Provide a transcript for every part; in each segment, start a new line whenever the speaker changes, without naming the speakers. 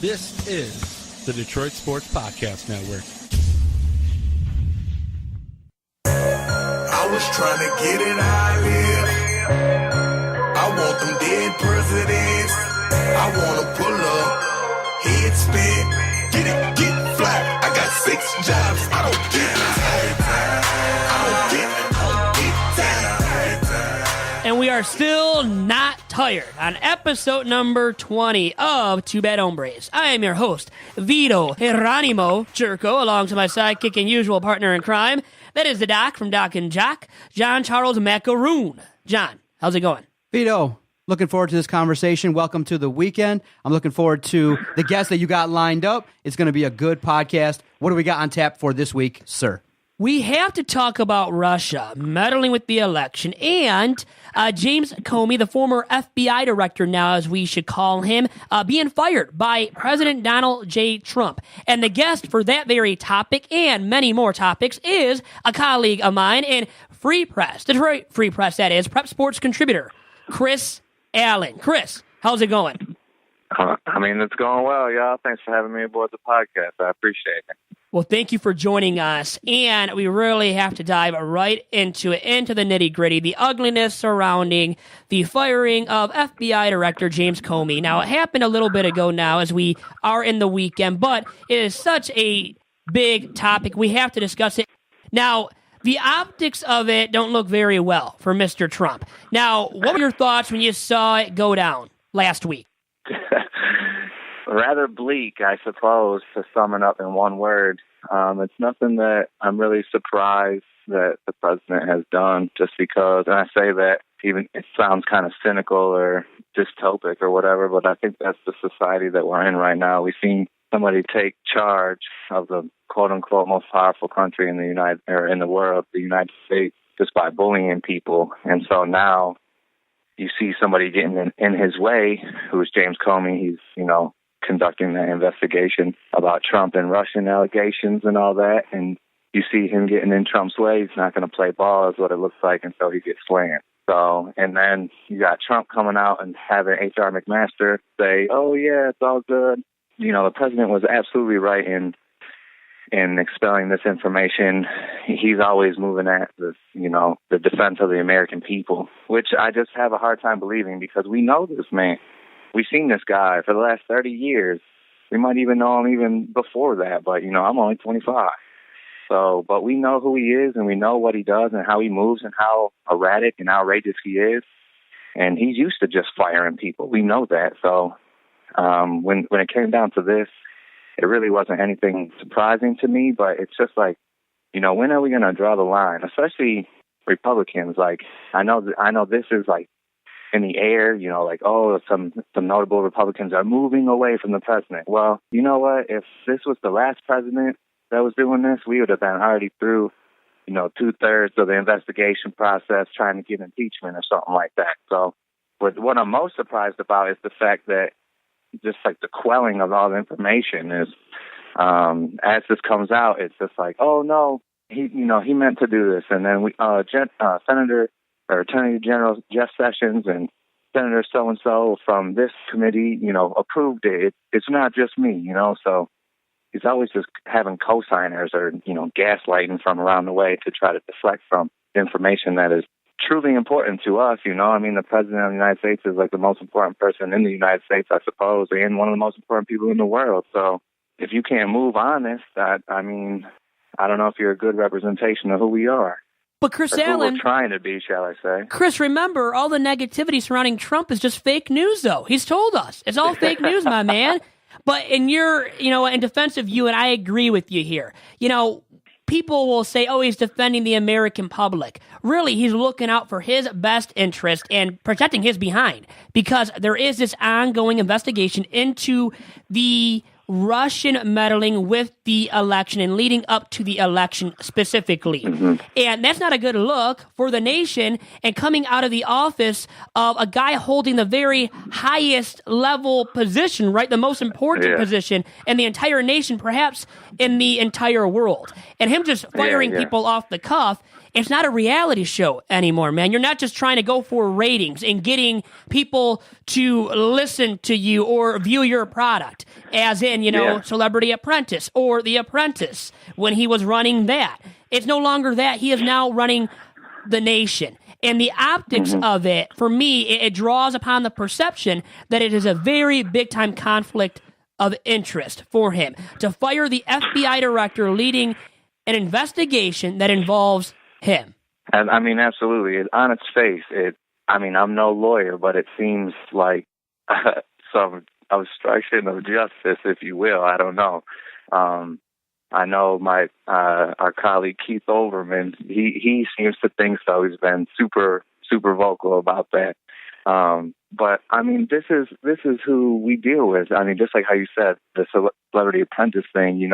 This is the Detroit Sports Podcast Network.
I was trying to get it how I live. I want them dead presidents. I want to pull up, head spin, get it, get fly. I got 6 jobs, I don't get tired. I don't get tired.
And we are still not tired on episode number 20 of Two Bad Hombres. I am your host, Vito Geronimo Jerko, alongside my sidekick and usual partner in crime. That is the Doc from Doc and Jock, John Charles Macaroon. John, how's it going?
Vito, looking forward to this conversation. Welcome to the weekend. I'm looking forward to the guests that you got lined up. It's going to be a good podcast. What do we got on tap for this week, sir?
We have to talk about Russia meddling with the election and James Comey, the former FBI director now, as we should call him, being fired by President Donald J. Trump. And the guest for that very topic and many more topics is a colleague of mine in Free Press, Detroit Free Press, that is, Prep Sports contributor, Chris Allen. Chris, how's it going?
I mean, it's going well, y'all. Thanks for having me aboard the podcast. I appreciate it.
Well, thank you for joining us, and we really have to dive right into it, into the nitty-gritty, the ugliness surrounding the firing of FBI Director James Comey. Now, it happened a little bit ago now as we are in the weekend, but it is such a big topic. We have to discuss it. Now, the optics of it don't look very well for Mr. Trump. Now, what were your thoughts when you saw it go down last week?
Rather bleak, I suppose, to sum it up in one word. It's nothing that I'm really surprised that the president has done, just because, and I say that even it sounds kind of cynical or dystopic or whatever, but I think that's the society that we're in right now. We've seen somebody take charge of the quote-unquote most powerful country in the world, the United States, just by bullying people. And so now you see somebody getting in his way, who's James Comey. He's, conducting that investigation about Trump and Russian allegations and all that. And you see him getting in Trump's way. He's not going to play ball, is what it looks like, until he gets slammed. So, and then you got Trump coming out and having H.R. McMaster say, oh, yeah, it's all good. The president was absolutely right in expelling this information. He's always moving at this, the defense of the American people, which I just have a hard time believing, because we know this man. We've seen this guy for the last 30 years. We might even know him even before that, but, I'm only 25. So, but we know who he is, and we know what he does and how he moves and how erratic and outrageous he is. And he's used to just firing people. We know that. So when it came down to this, it really wasn't anything surprising to me, but it's just like, when are we going to draw the line? Especially Republicans. Like, I know this is like in the air, some notable Republicans are moving away from the president. Well, you know what? If this was the last president that was doing this, we would have been already through, 2/3 of the investigation process trying to get impeachment or something like that. So what I'm most surprised about is the fact that just like the quelling of all the information is, as this comes out, it's just like, oh no, he meant to do this. And then Senator or Attorney General Jeff Sessions and Senator so-and-so from this committee, approved it. It's not just me, so he's always just having co-signers or, gaslighting from around the way to try to deflect from information that is truly important to us. The president of the United States is like the most important person in the United States, I suppose, and one of the most important people in the world. So if you can't move honest, I don't know if you're a good representation of who we are.
But Chris Allen,
we're trying to be, shall I say?
Chris, remember, all the negativity surrounding Trump is just fake news, though. He's told us it's all fake news, my man. But in in defense of you, and I agree with you here. People will say, oh, he's defending the American public. Really, he's looking out for his best interest and protecting his behind, because there is this ongoing investigation into the Russian meddling with the election and leading up to the election specifically. Mm-hmm. And that's not a good look for the nation, and coming out of the office of a guy holding the very highest level position, right? The most important position in the entire nation, perhaps in the entire world. And him just firing people off the cuff It's not a reality show anymore, man. You're not just trying to go for ratings and getting people to listen to you or view your product, as in, Celebrity Apprentice or The Apprentice when he was running that. It's no longer that. He is now running the nation. And the optics of it, for me, it draws upon the perception that it is a very big-time conflict of interest for him to fire the FBI director leading an investigation that involves him.
And I mean, absolutely. On its face, I'm no lawyer, but it seems like some obstruction of justice, if you will. I don't know. I know our colleague Keith Olbermann, he seems to think so. He's been super, super vocal about that. But I mean, this is who we deal with. I mean, just like how you said, the Celebrity Apprentice thing,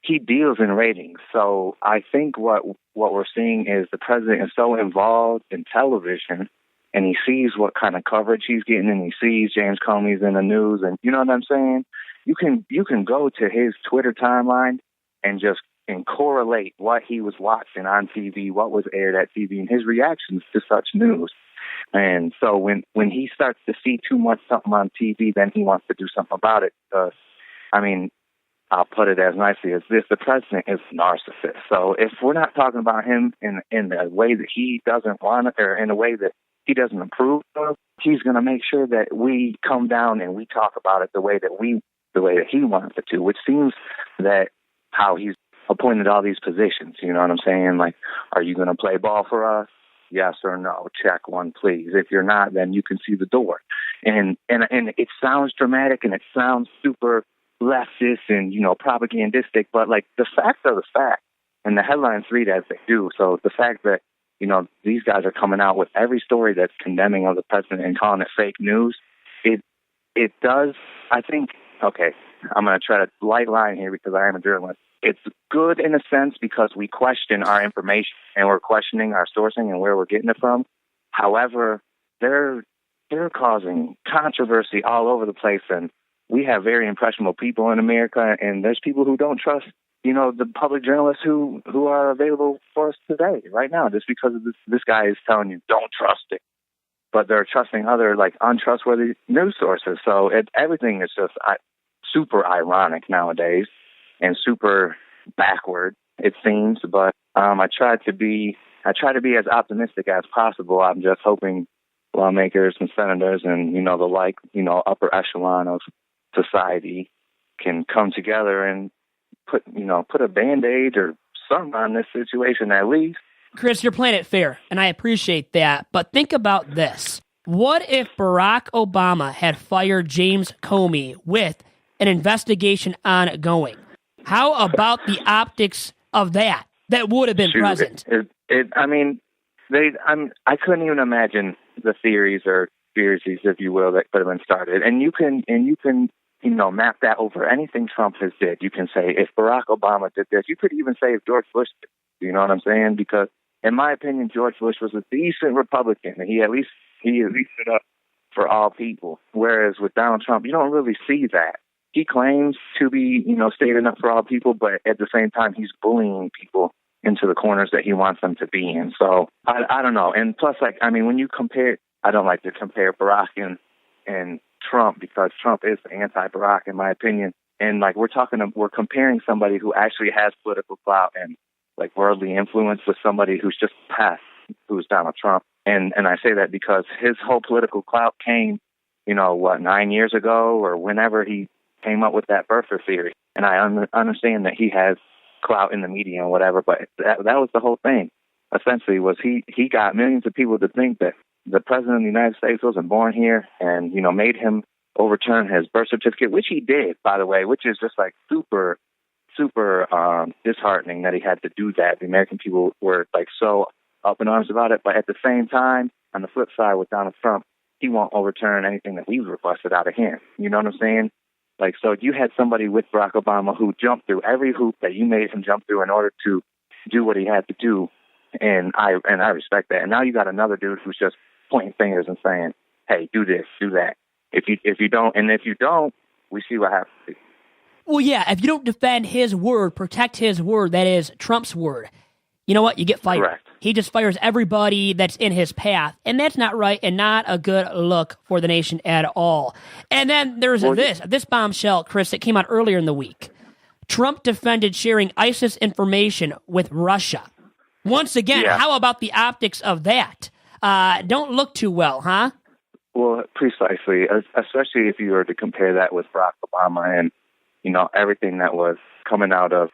he deals in ratings. So I think what we're seeing is the president is so involved in television, and he sees what kind of coverage he's getting, and he sees James Comey's in the news, and you know what I'm saying? You can go to his Twitter timeline and correlate what he was watching on TV, what was aired at TV, and his reactions to such news. And so when he starts to see too much something on TV, then he wants to do something about it. I'll put it as nicely as this: the president is a narcissist. So if we're not talking about him in a way that he doesn't want, or in a way that he doesn't approve of, he's going to make sure that we come down and we talk about it the way that he wants it to, which seems that how he's appointed all these positions. You know what I'm saying? Like, are you going to play ball for us? Yes or no? Check one, please. If you're not, then you can see the door. And it sounds dramatic and it sounds super leftist and, propagandistic, but like the facts are the facts, and the headlines read as they do. So the fact that, these guys are coming out with every story that's condemning of the president and calling it fake news, it does, I think, okay, I'm going to try to light line here because I am a journalist. It's good in a sense because we question our information and we're questioning our sourcing and where we're getting it from. However, they're causing controversy all over the place, and we have very impressionable people in America, and there's people who don't trust, the public journalists who are available for us today, right now, just because of this guy is telling you don't trust it. But they're trusting other, untrustworthy news sources. So everything is just super ironic nowadays and super backward, it seems. But I try to be as optimistic as possible. I'm just hoping lawmakers and senators and, upper echelon of society can come together and put a Band-Aid or something on this situation at least.
Chris, you're playing it fair, and I appreciate that. But think about this. What if Barack Obama had fired James Comey with an investigation ongoing? How about the optics of that would have been present?
I couldn't even imagine the theories or conspiracies, if you will, that could have been started. And you can map that over anything Trump has did. You can say if Barack Obama did this, you could even say if George Bush did. You know what I'm saying? Because in my opinion, George Bush was a decent Republican, and he at least stood up for all people. Whereas with Donald Trump, you don't really see that. He claims to be, standing up for all people, but at the same time, he's bullying people into the corners that he wants them to be in. So I don't know. And plus, when you compare, I don't like to compare Barack and Trump because Trump is anti-Barack in my opinion. And we're comparing somebody who actually has political clout and worldly influence with somebody who's just past, who's Donald Trump. And I say that because his whole political clout came, 9 years ago or whenever he came up with that birther theory. And I understand that he has clout in the media and whatever, but that was the whole thing. Essentially, was he got millions of people to think that the president of the United States wasn't born here, and made him overturn his birth certificate, which he did, by the way, which is just super, super disheartening that he had to do that. The American people were so up in arms about it, but at the same time, on the flip side with Donald Trump, he won't overturn anything that we've requested out of him. You know what I'm saying? So you had somebody with Barack Obama who jumped through every hoop that you made him jump through in order to do what he had to do, and I respect that. And now you got another dude who's just pointing fingers and saying, "Hey, do this, do that." If you don't, we see what happens.
Well, yeah, if you don't defend his word, protect his word, that is Trump's word, you know what? You get fired.
Correct.
He just fires everybody that's in his path, and that's not right and not a good look for the nation at all. And then there's this bombshell, Chris, that came out earlier in the week. Trump defended sharing ISIS information with Russia. Once again, How about the optics of that? Don't look too well, huh?
Well, precisely, especially if you were to compare that with Barack Obama and, everything that was coming out of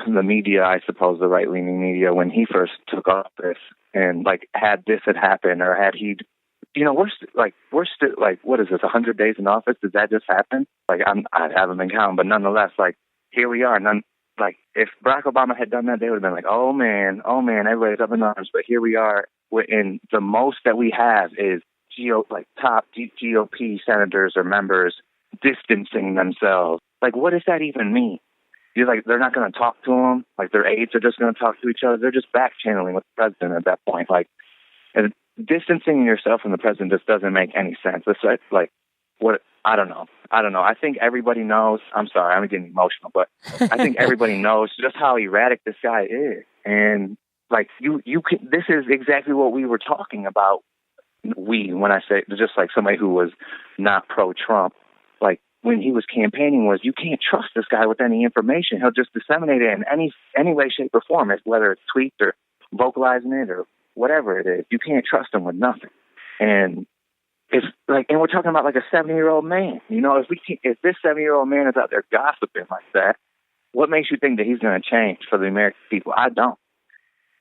the media, I suppose the right-leaning media, when he first took office and, had this had happened or had he, we're still, what is this, 100 days in office? Did that just happen? I haven't been counting, but nonetheless, here we are. If Barack Obama had done that, they would have been like, oh man, everybody's up in arms. But here we are, and the most that we have is top GOP senators or members distancing themselves. What does that even mean? You're they're not going to talk to them. Their aides are just going to talk to each other. They're just back channeling with the president at that point. And distancing yourself from the president just doesn't make any sense. It's what? I don't know. I think everybody knows. I'm sorry, I'm getting emotional, but I think everybody knows just how erratic this guy is. And you can, this is exactly what we were talking about. When I say just somebody who was not pro-Trump, when he was campaigning, was you can't trust this guy with any information. He'll just disseminate it in any way, shape, or form, whether it's tweets or vocalizing it or whatever it is. You can't trust him with nothing. And it's and we're talking about a 70-year-old man. If this 70-year-old man is out there gossiping like that, what makes you think that he's going to change for the American people? I don't.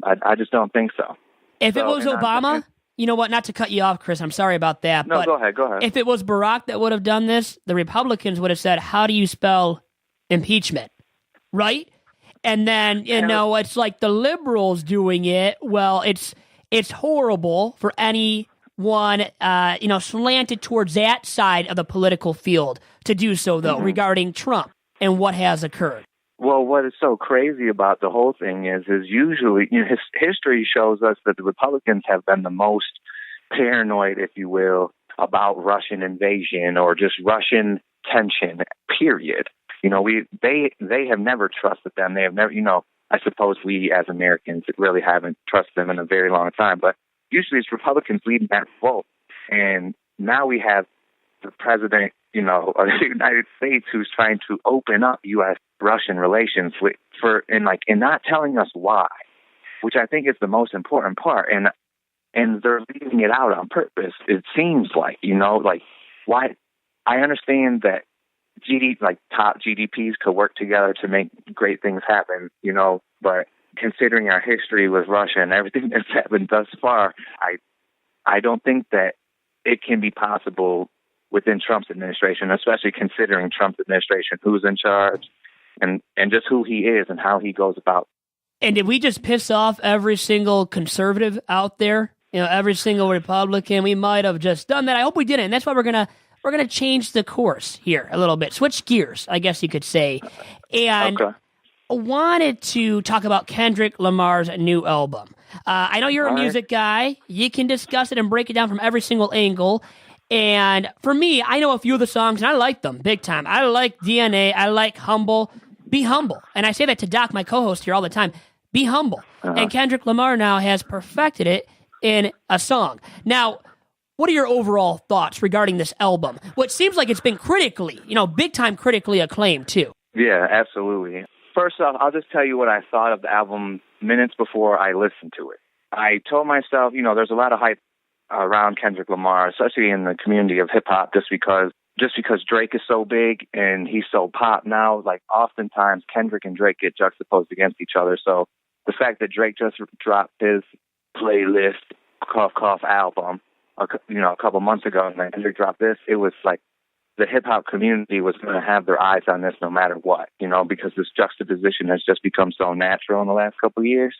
I just don't think so.
If it was Obama, you know what? Not to cut you off, Chris. I'm sorry about that.
No,
but
go ahead.
If it was Barack that would have done this, the Republicans would have said, "How do you spell impeachment?" Right? And then it's the liberals doing it. Well, it's horrible for anyone slanted towards that side of the political field to do so, though, regarding Trump and what has occurred.
Well, what is so crazy about the whole thing is usually history shows us that the Republicans have been the most paranoid, if you will, about Russian invasion or just Russian tension, period. They have never trusted them. They have never, I suppose we as Americans really haven't trusted them in a very long time, but usually it's Republicans leading that revolt. And now we have the president, of the United States who's trying to open up U.S.-Russian relations and not telling us why, which I think is the most important part. And they're leaving it out on purpose. It seems why? I understand that top GDPs could work together to make great things happen, but considering our history with Russia and everything that's happened thus far, I don't think that it can be possible within Trump's administration, especially considering Trump's administration, who's in charge and just who he is and how he goes about.
And did we just piss off every single conservative out there? Every single Republican? We might have just done that. I hope we didn't. And that's why we're gonna change the course here a little bit, switch gears, I guess you could say. And wanted to talk about Kendrick Lamar's new album. I know you're a music guy. You can discuss it and break it down from every single angle. And for me, I know a few of the songs, and I like them big time. I like DNA. I like Humble. Be humble. And I say that to Doc, my co-host here, all the time. Be humble. And Kendrick Lamar now has perfected it in a song. Now, what are your overall thoughts regarding this album? What seems like it's been critically, big time critically acclaimed, too.
Yeah, absolutely. First off, I'll just tell you what I thought of the album minutes before I listened to it. I told myself, there's a lot of hype around Kendrick Lamar, especially in the community of hip hop, just because Drake is so big and he's so pop now. Oftentimes Kendrick and Drake get juxtaposed against each other. So the fact that Drake just dropped his playlist Cough Cough album, a couple months ago, and then Kendrick dropped this, it was the hip hop community was going to have their eyes on this no matter what, because this juxtaposition has just become so natural in the last couple of years.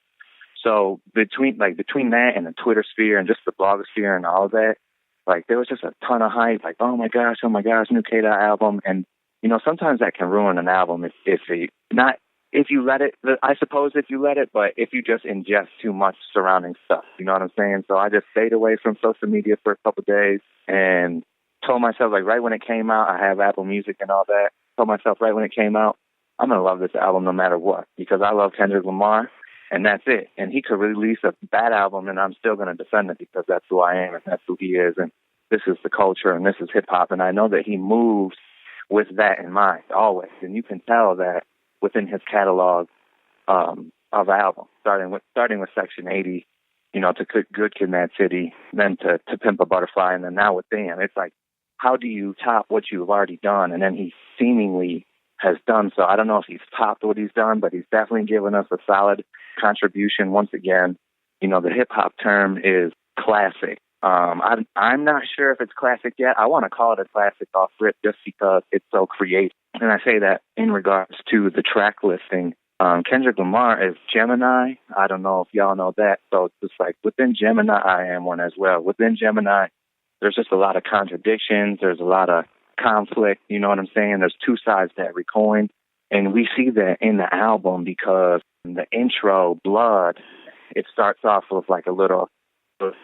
So between that and the Twitter sphere and just the blogosphere and all of that, there was just a ton of hype. Oh my gosh, new K-Dot album. And sometimes that can ruin an album if you let it. I suppose if you let it, but if you just ingest too much surrounding stuff, you know what I'm saying. So I just stayed away from social media for a couple of days and told myself right when it came out, I have Apple Music and all that. Told myself right when it came out, I'm gonna love this album no matter what because I love Kendrick Lamar. and that's it. And he could release a bad album, and I'm still going to defend it because that's who I am and that's who he is, and this is the culture and this is hip hop. And I know that he moves with that in mind always, and you can tell that within his catalog of albums, starting with Section 80, you know, to Good Kid, Mad City, then to Pimp a Butterfly, and then now with Damn. It's like, how do you top what you've already done? And then he seemingly has done so. I don't know if he's topped what he's done, but he's definitely given us a solid contribution. Once again, you know, the hip hop term is classic. I'm not sure if it's classic yet. I want to call it a classic off rip just because it's so creative. And I say that in regards to the track listing. Kendrick Lamar is Gemini. I don't know if y'all know that. So it's just like within Gemini, I am one as well. Within Gemini, there's just a lot of contradictions. There's a lot of conflict. You know what I'm saying? There's two sides to every coin. And we see that in the album because the intro, Blood, it starts off with like a little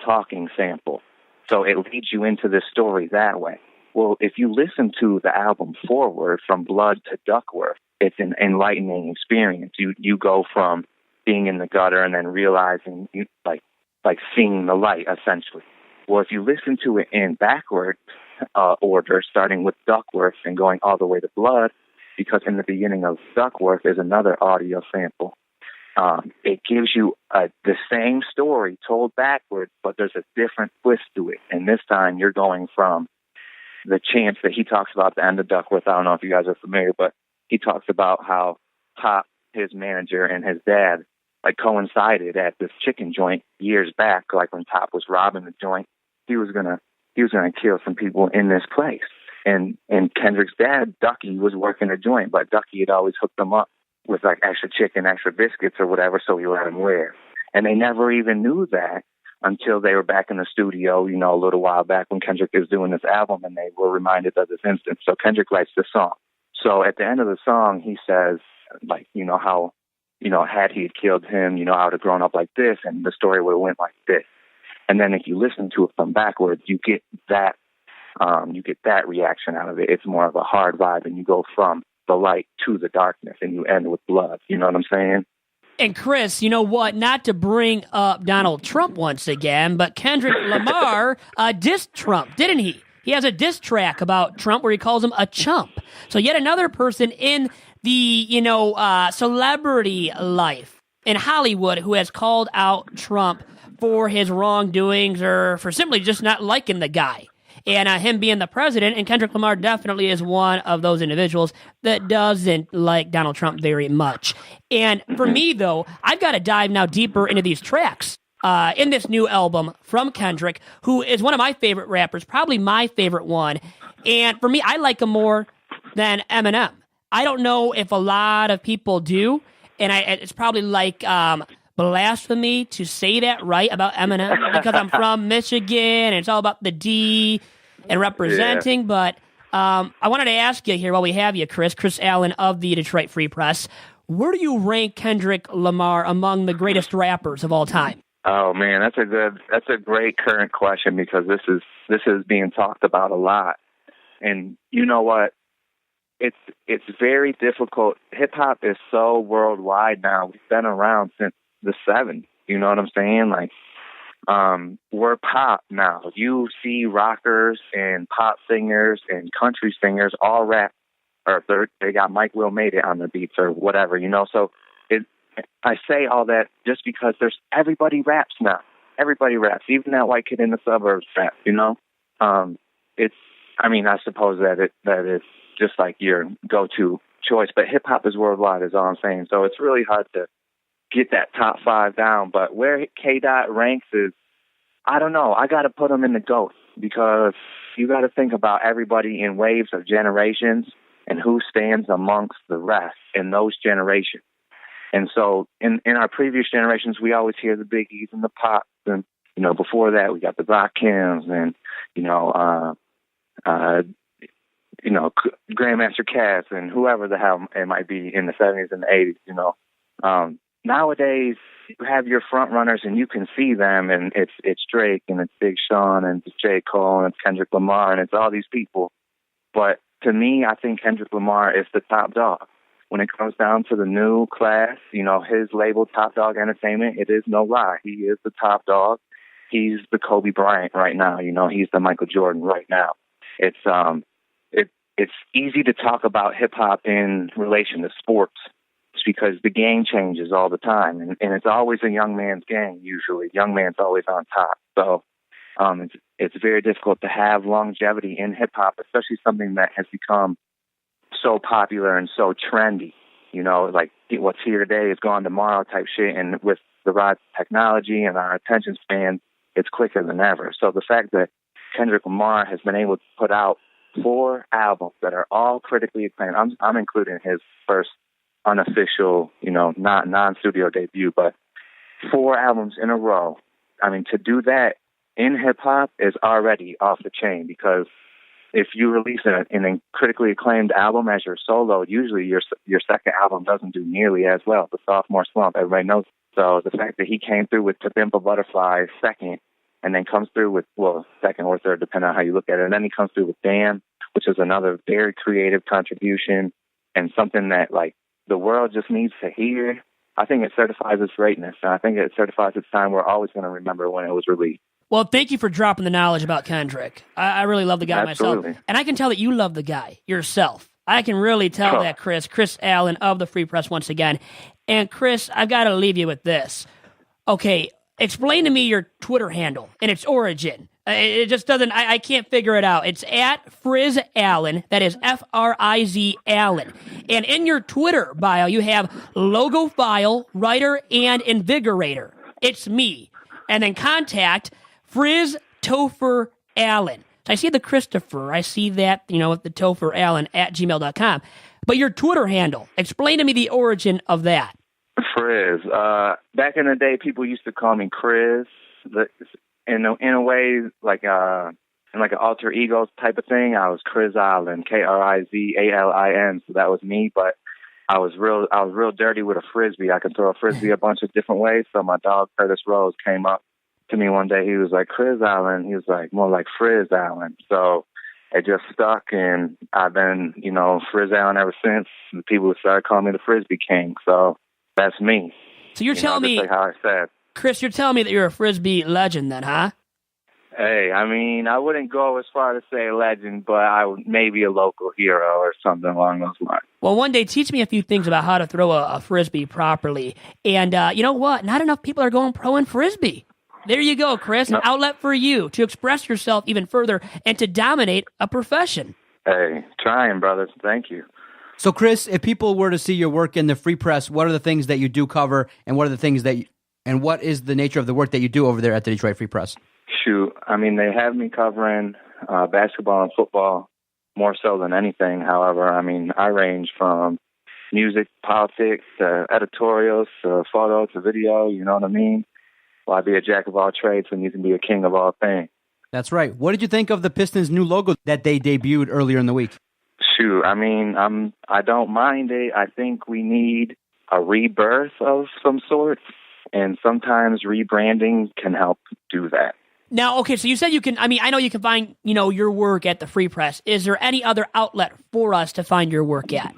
talking sample. So it leads you into this story that way. Well, if you listen to the album forward from Blood to Duckworth, it's an enlightening experience. You go from being in the gutter and then realizing you like seeing the light essentially. Well, if you listen to it in backward order, starting with Duckworth and going all the way to Blood, because in the beginning of Duckworth is another audio sample. It gives you the same story told backwards, but there's a different twist to it. And this time you're going from the chants that he talks about at the end of Duckworth. I don't know if you guys are familiar, but he talks about how Pop, his manager, and his dad like coincided at this chicken joint years back, like when Pop was robbing the joint. He was gonna kill some people in this place. And Kendrick's dad, Ducky, was working a joint, but Ducky had always hooked them up with like extra chicken, extra biscuits or whatever, so he let him live. And they never even knew that until they were back in the studio, you know, a little while back when Kendrick is doing this album, and they were reminded of this instance. So Kendrick writes this song. So at the end of the song, he says, like, you know, how, you know, had he killed him, you know, I would have grown up like this, and the story would have went like this. And then if you listen to it from backwards, you get that reaction out of it. It's more of a hard vibe, and you go from the light to the darkness, and you end with blood. You know what I'm saying?
And Chris, you know what? Not to bring up Donald Trump once again, but Kendrick Lamar dissed Trump, didn't he? He has a diss track about Trump where he calls him a chump. So yet another person in the, celebrity life in Hollywood who has called out Trump for his wrongdoings or for simply just not liking the guy. And him being the president, and Kendrick Lamar definitely is one of those individuals that doesn't like Donald Trump very much. And for me, though, I've got to dive now deeper into these tracks in this new album from Kendrick, who is one of my favorite rappers, probably my favorite one. And for me, I like him more than Eminem. I don't know if a lot of people do, and it's probably like blasphemy to say that right about Eminem because I'm from Michigan and it's all about the D and representing. Yeah. But I wanted to ask you here while we have you, Chris Allen of the Detroit Free Press, where do you rank Kendrick Lamar among the greatest rappers of all time?
Oh man, that's a great current question because this is being talked about a lot. And you know what? It's very difficult. Hip hop is so worldwide now. We've been around since the 70s. You know what I'm saying? Like, we're pop now. You see rockers and pop singers and country singers all rap, or they got Mike Will Made It on the beats or whatever, you know? So I say all that just because everybody raps now. Everybody raps. Even that white kid in the suburbs raps, you know? I suppose that it's just like your go-to choice, but hip hop is worldwide is all I'm saying. So it's really hard to get that top 5 down, but where K-Dot ranks is, I don't know. I got to put him in the GOAT because you got to think about everybody in waves of generations and who stands amongst the rest in those generations. And so in our previous generations, we always hear the Biggies and the Pops, and, you know, before that we got the Rakims and, Grandmaster Caz and whoever the hell it might be in the 70s and the 80s, you know. Nowadays, you have your front runners and you can see them, and it's Drake and it's Big Sean and it's J. Cole and it's Kendrick Lamar and it's all these people. But to me, I think Kendrick Lamar is the top dog. when it comes down to the new class, his label, Top Dog Entertainment, it is no lie. He is the top dog. He's the Kobe Bryant right now. He's the Michael Jordan right now. It's easy to talk about hip hop in relation to sports. It's because the game changes all the time, and it's always a young man's game. Usually, young man's always on top. So it's very difficult to have longevity in hip hop, especially something that has become so popular and so trendy. Like what's here today is gone tomorrow type shit. And with the rise of technology and our attention span, it's quicker than ever. So the fact that Kendrick Lamar has been able to put out 4 albums that are all critically acclaimed. I'm including his first unofficial, not non-studio debut, but 4 albums in a row. I mean, to do that in hip hop is already off the chain, because if you release an critically acclaimed album as your solo, usually your second album doesn't do nearly as well. The sophomore slump, everybody knows. So the fact that he came through with To Pimp a Butterfly second, and then comes through with, second or third, depending on how you look at it, and then he comes through with Damn, which is another very creative contribution and something that, like, the world just needs to hear. I think it certifies its greatness, and I think it certifies its time. We're always going to remember when it was released.
Well, thank you for dropping the knowledge about Kendrick. I really love the guy
Absolutely.
myself. And I can tell that you love the guy yourself. I can really tell that, Chris Allen of the Free Press once again. And Chris, I've got to leave you with this. Okay, explain to me your Twitter handle and its origin. It just doesn't, I can't figure it out. It's at Frizz Allen. That is Friz Allen. And in your Twitter bio, you have logo file, writer, and invigorator. It's me. And then contact Frizz Topher Allen. So I see the Christopher. I see that, with the Topher Allen at gmail.com. But your Twitter handle, explain to me the origin of that.
Frizz. Back in the day, people used to call me Chris. In a way, like in like an alter ego type of thing, I was Chris Allen, Krizalin. So that was me. But I was real dirty with a frisbee. I could throw a frisbee a bunch of different ways. So my dog Curtis Rose came up to me one day. He was like, Chris Allen. He was like, more like Frizz Allen. So it just stuck, and I've been, Frizz Allen ever since. The people started calling me the Frisbee King. So that's me.
So you're telling me,
just like how I said.
Chris, you're telling me that you're a Frisbee legend then, huh?
Hey, I mean, I wouldn't go as far to say legend, but I would maybe a local hero or something along those lines.
Well, one day, teach me a few things about how to throw a Frisbee properly. And you know what? Not enough people are going pro in Frisbee. There you go, Chris. An outlet for you to express yourself even further and to dominate a profession.
Hey, trying, brothers. Thank you.
So, Chris, if people were to see your work in the Free Press, what are the things that you do cover, and what are the things and what is the nature of the work that you do over there at the Detroit Free Press?
Shoot, I mean, they have me covering basketball and football more so than anything. However, I mean, I range from music, politics, to editorials, to photo, to video, you know what I mean? Why be a jack of all trades when you can be a king of all things?
That's right. What did you think of the Pistons' new logo that they debuted earlier in the week?
Shoot, I mean, I don't mind it. I think we need a rebirth of some sort, and sometimes rebranding can help do that.
Now, okay, so you said you can, I know you can find, your work at the Free Press. Is there any other outlet for us to find your work at?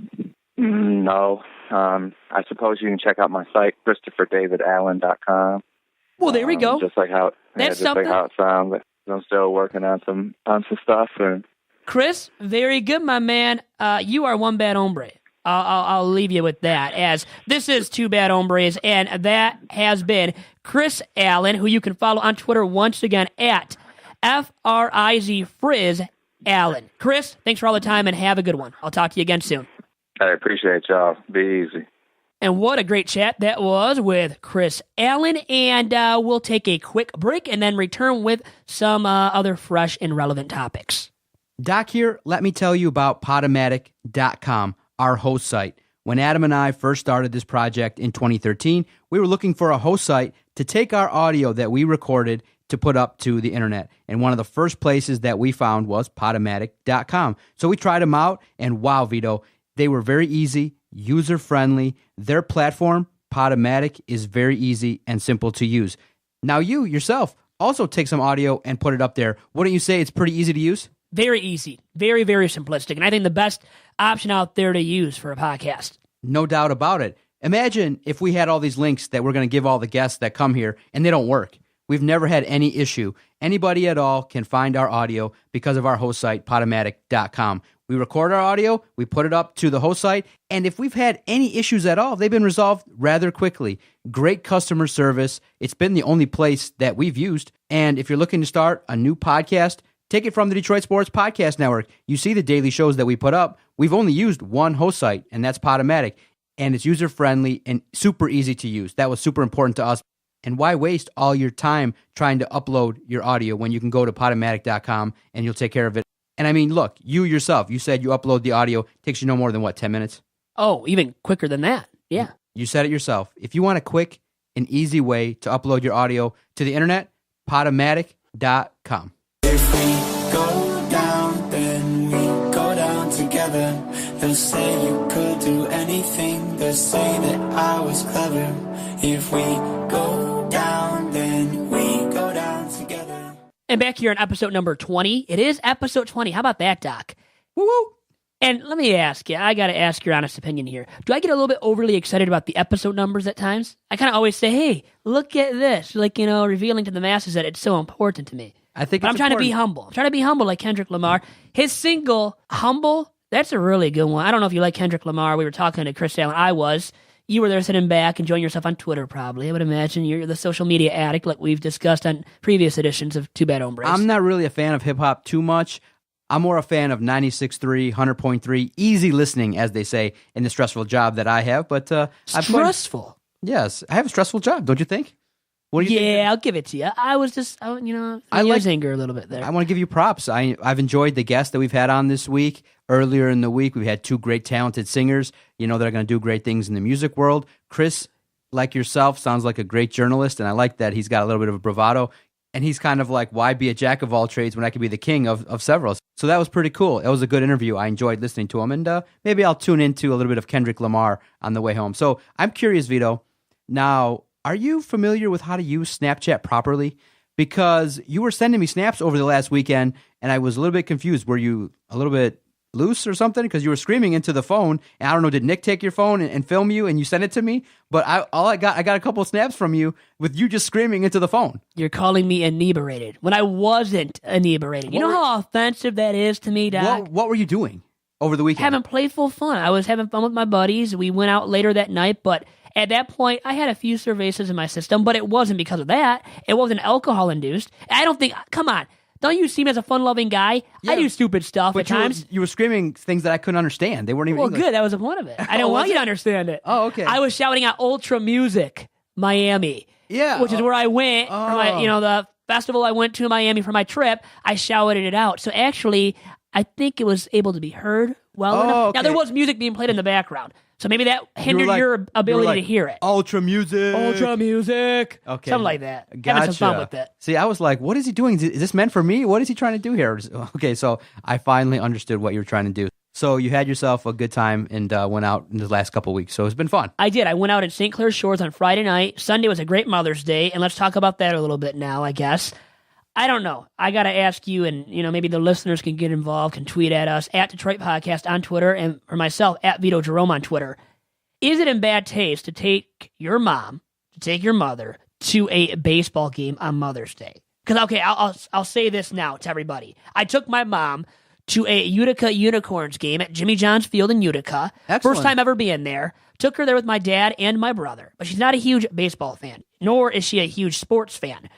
No. I suppose you can check out my site, ChristopherDavidAllen.com.
Well, there we go.
Just like how
That's
like how it sounds. I'm still working on some stuff. And
Chris, very good, my man. You are one bad hombre. I'll leave you with that, as this is Two Bad Hombres, and that has been Chris Allen, who you can follow on Twitter once again at FRIZ Frizz Allen. Chris, thanks for all the time, and have a good one. I'll talk to you again soon.
I appreciate y'all. Be easy.
And what a great chat that was with Chris Allen, and we'll take a quick break and then return with some other fresh and relevant topics.
Doc here, let me tell you about Podomatic.com, our host site. When Adam and I first started this project in 2013, we were looking for a host site to take our audio that we recorded to put up to the internet. And one of the first places that we found was Podomatic.com. So we tried them out, and wow, Vito, they were very easy, user-friendly. Their platform, Podomatic, is very easy and simple to use. Now you, yourself, also take some audio and put it up there. Wouldn't you say it's pretty easy to use?
Very easy. Very, very simplistic. And I think the best option out there to use for a podcast.
No doubt about it. Imagine if we had all these links that we're going to give all the guests that come here and they don't work. We've never had any issue. Anybody at all can find our audio because of our host site, Podomatic.com. We record our audio, we put it up to the host site, and if we've had any issues at all, they've been resolved rather quickly. Great customer service. It's been the only place that we've used. And if you're looking to start a new podcast, take it from the Detroit Sports Podcast Network. You see the daily shows that we put up. We've only used one host site, and that's Podomatic. And it's user-friendly and super easy to use. That was super important to us. And why waste all your time trying to upload your audio when you can go to Podomatic.com and you'll take care of it? And I mean, look, you yourself, you said you upload the audio. Takes you no more than, 10 minutes?
Oh, even quicker than that. Yeah.
You said it yourself. If you want a quick and easy way to upload your audio to the internet, Podomatic.com.
If we go down, then we go down together. They'll say you could do anything. They'll say that I was clever. If we go down, then we go down together.
And back here on episode number 20. It is episode 20. How about that, Doc?
Woo-woo!
And let me ask you, I got to ask your honest opinion here. Do I get a little bit overly excited about the episode numbers at times? I kind of always say, hey, look at this. Like, revealing to the masses that it's so important to me.
I think
but I'm trying to be humble. I'm trying to be humble like Kendrick Lamar. His single, Humble, that's a really good one. I don't know if you like Kendrick Lamar. We were talking to Chris Allen. I was. You were there sitting back, enjoying yourself on Twitter, probably. I would imagine you're the social media addict like we've discussed on previous editions of Two Bad Hombres.
I'm not really a fan of hip-hop too much. I'm more a fan of 96.3, 100.3, easy listening, as they say, in the stressful job that I have. But
stressful?
Yes, I have a stressful job, don't you think? What do you think?
I'll give it to you. I was just, I like anger a little bit there.
I want to give you props. I've enjoyed the guests that we've had on this week. Earlier in the week, we had two great talented singers, that are going to do great things in the music world. Chris, like yourself, sounds like a great journalist, and I like that he's got a little bit of a bravado. And he's kind of like, why be a jack of all trades when I could be the king of several? So that was pretty cool. It was a good interview. I enjoyed listening to him, and maybe I'll tune into a little bit of Kendrick Lamar on the way home. So I'm curious, Vito. Now, are you familiar with how to use Snapchat properly? Because you were sending me snaps over the last weekend, and I was a little bit confused. Were you a little bit loose or something? Because you were screaming into the phone, and I don't know, did Nick take your phone and film you and you sent it to me? But I got a couple of snaps from you with you just screaming into the phone.
You're calling me inebriated when I wasn't inebriated. You know how offensive that is to me, Doc?
What were you doing over the weekend?
Having playful fun. I was having fun with my buddies. We went out later that night, but at that point, I had a few cervezas in my system, but it wasn't because of that. It wasn't alcohol-induced. I don't think, come on. Don't you see me as a fun-loving guy? Yeah, I do stupid stuff at times.
You were screaming things that I couldn't understand. They weren't even English.
Good. That was the point of it. I didn't want you to understand it.
Oh, okay.
I was shouting out Ultra Music Miami.
Yeah.
Which is where I went. For the festival I went to in Miami for my trip. I shouted it out. So actually, I think it was able to be heard well enough.
Okay.
Now, there was music being played in the background. So maybe that hindered your ability to hear it.
Ultra music.
Okay. Something like that.
Gotcha.
Having some fun with it.
See, I was like, what is he doing? Is this meant for me? What is he trying to do here? Okay, so I finally understood what you were trying to do. So you had yourself a good time and went out in the last couple of weeks. So it's been fun.
I did. I went out at St. Clair Shores on Friday night. Sunday was a great Mother's Day. And let's talk about that a little bit now, I guess. I don't know. I got to ask you, and maybe the listeners can get involved, can tweet at us, at Detroit Podcast on Twitter, and for myself, at Vito Jerome on Twitter. Is it in bad taste to take your mom, to take your mother to a baseball game on Mother's Day? Because, okay, I'll say this now to everybody. I took my mom to a Utica Unicorns game at Jimmy John's Field in Utica.
Excellent.
First time ever being there. Took her there with my dad and my brother. But she's not a huge baseball fan, nor is she a huge sports fan.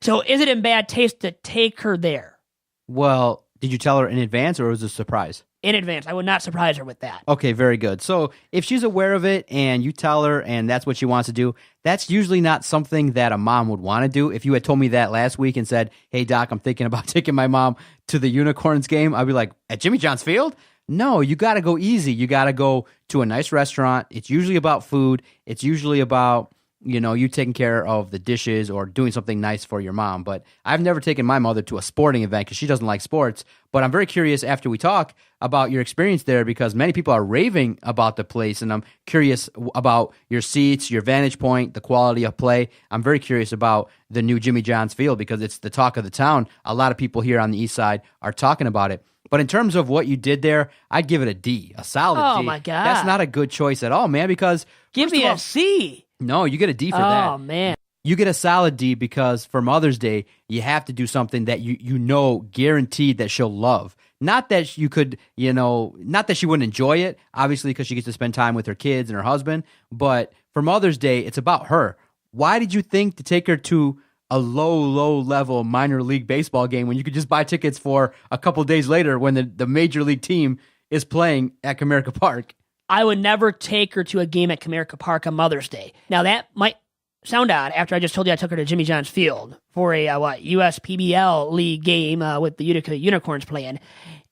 So is it in bad taste to take her there?
Well, did you tell her in advance or was it a surprise?
In advance. I would not surprise her with that.
Okay, very good. So if she's aware of it and you tell her and that's what she wants to do, that's usually not something that a mom would want to do. If you had told me that last week and said, hey, Doc, I'm thinking about taking my mom to the Unicorns game, I'd be like, at Jimmy John's Field? No, you got to go easy. You got to go to a nice restaurant. It's usually about food. It's usually about you taking care of the dishes or doing something nice for your mom. But I've never taken my mother to a sporting event because she doesn't like sports. But I'm very curious after we talk about your experience there, because many people are raving about the place, and I'm curious about your seats, your vantage point, the quality of play. I'm very curious about the new Jimmy John's Field because it's the talk of the town. A lot of people here on the east side are talking about it. But in terms of what you did there, I'd give it a D, a solid D.
Oh, my God.
That's not a good choice at all, man, because...
Give me a C.
No, you get a D for that.
Oh, man.
You get a solid D because for Mother's Day, you have to do something that you know guaranteed that she'll love. Not that you could, not that she wouldn't enjoy it, obviously, because she gets to spend time with her kids and her husband. But for Mother's Day, it's about her. Why did you think to take her to a low level minor league baseball game when you could just buy tickets for a couple days later when the major league team is playing at Comerica Park?
I would never take her to a game at Comerica Park on Mother's Day. Now, that might sound odd after I just told you I took her to Jimmy John's Field for a USPBL league game with the Utica Unicorns playing.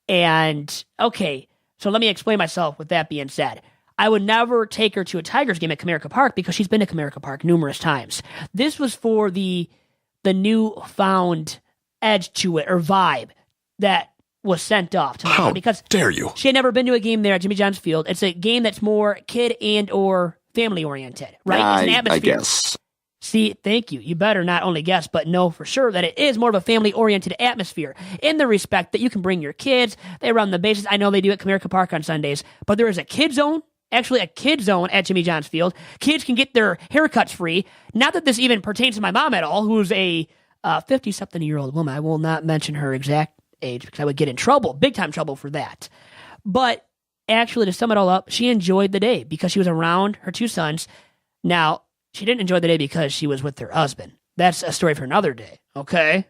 And, okay, so let me explain myself with that being said. I would never take her to a Tigers game at Comerica Park because she's been to Comerica Park numerous times. This was for the newfound edge to it, or vibe, that was sent off to me because
dare you?
She had never been to a game there at Jimmy John's Field. It's a game that's more kid and or family oriented, right? It's an atmosphere.
I guess.
See, thank you. You better not only guess, but know for sure that it is more of a family oriented atmosphere in the respect that you can bring your kids. They run the bases. I know they do at Comerica Park on Sundays, but there is a kid zone. Actually, a kid zone at Jimmy John's Field. Kids can get their haircuts free. Not that this even pertains to my mom at all, who's a 50-something-year-old woman. I will not mention her exact age because I would get in trouble, big time trouble for that. But actually, to sum it all up, she enjoyed the day because she was around her two sons. Now, she didn't enjoy the day because she was with her husband. That's a story for another day. Okay,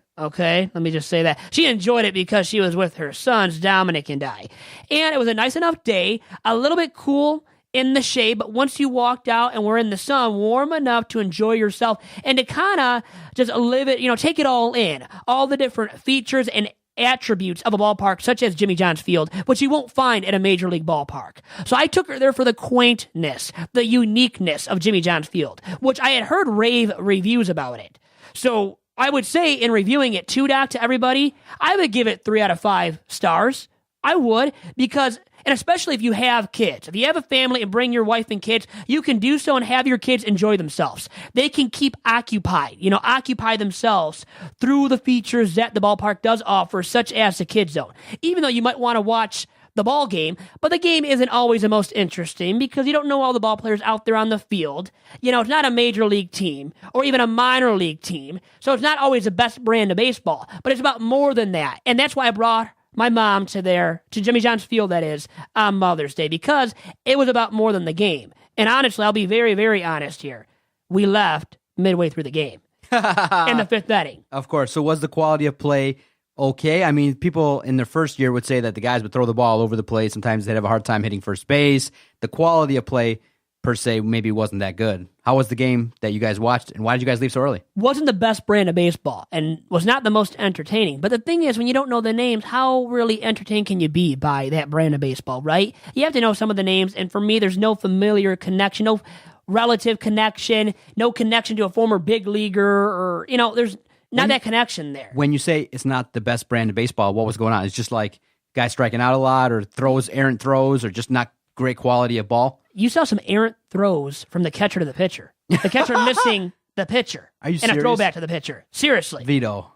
let me just say that. She enjoyed it because she was with her sons, Dominic and I. And it was a nice enough day, a little bit cool in the shade, but once you walked out and were in the sun, warm enough to enjoy yourself and to kind of just live it, take it all in. All the different features and attributes of a ballpark such as Jimmy John's Field, which you won't find at a major league ballpark. So I took her there for the quaintness, the uniqueness of Jimmy John's Field, which I had heard rave reviews about it. So I would say in reviewing it too, Doc, to everybody, I would give it 3 out of 5 stars. I would, because, and especially if you have kids, if you have a family and bring your wife and kids, you can do so and have your kids enjoy themselves. They can keep occupied, occupy themselves through the features that the ballpark does offer, such as the kid zone. Even though you might want to watch the ball game, but the game isn't always the most interesting because you don't know all the ball players out there on the field. It's not a major league team or even a minor league team, so it's not always the best brand of baseball, but it's about more than that. And that's why I brought my mom to Jimmy John's Field, that is, on Mother's Day, because it was about more than the game. And honestly, I'll be very, very honest here. We left midway through the game in the 5th inning.
Of course. So was the quality of play okay? I mean, people in their first year would say that the guys would throw the ball all over the place. Sometimes they'd have a hard time hitting first base. The quality of play, per se, maybe wasn't that good. How was the game that you guys watched, and why did you guys leave so early?
Wasn't the best brand of baseball, and was not the most entertaining. But the thing is, when you don't know the names, how really entertained can you be by that brand of baseball, right? You have to know some of the names, and for me, there's no familiar connection, no relative connection, no connection to a former big leaguer, or, there's not that connection there.
When you say it's not the best brand of baseball, what was going on? It's just like guys striking out a lot, or errant throws, or just not great quality of ball?
You saw some errant throws from the catcher to the pitcher. The catcher missing the pitcher.
Are you
and
serious?
A throwback to the pitcher. Seriously.
Vito.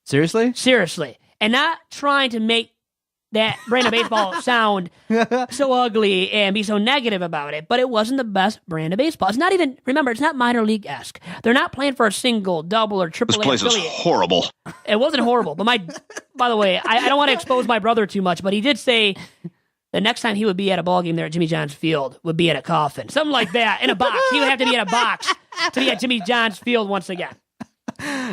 Seriously?
Seriously. And not trying to make that brand of baseball sound so ugly and be so negative about it, but it wasn't the best brand of baseball. It's not even, remember, it's not minor league-esque. They're not playing for a single, double, or triple A
affiliate. This place is horrible.
It wasn't horrible, but by the way, I don't want to expose my brother too much, but he did say the next time he would be at a ball game there at Jimmy John's Field would be in a coffin. Something like that, in a box. He would have to be in a box to be at Jimmy John's Field once again.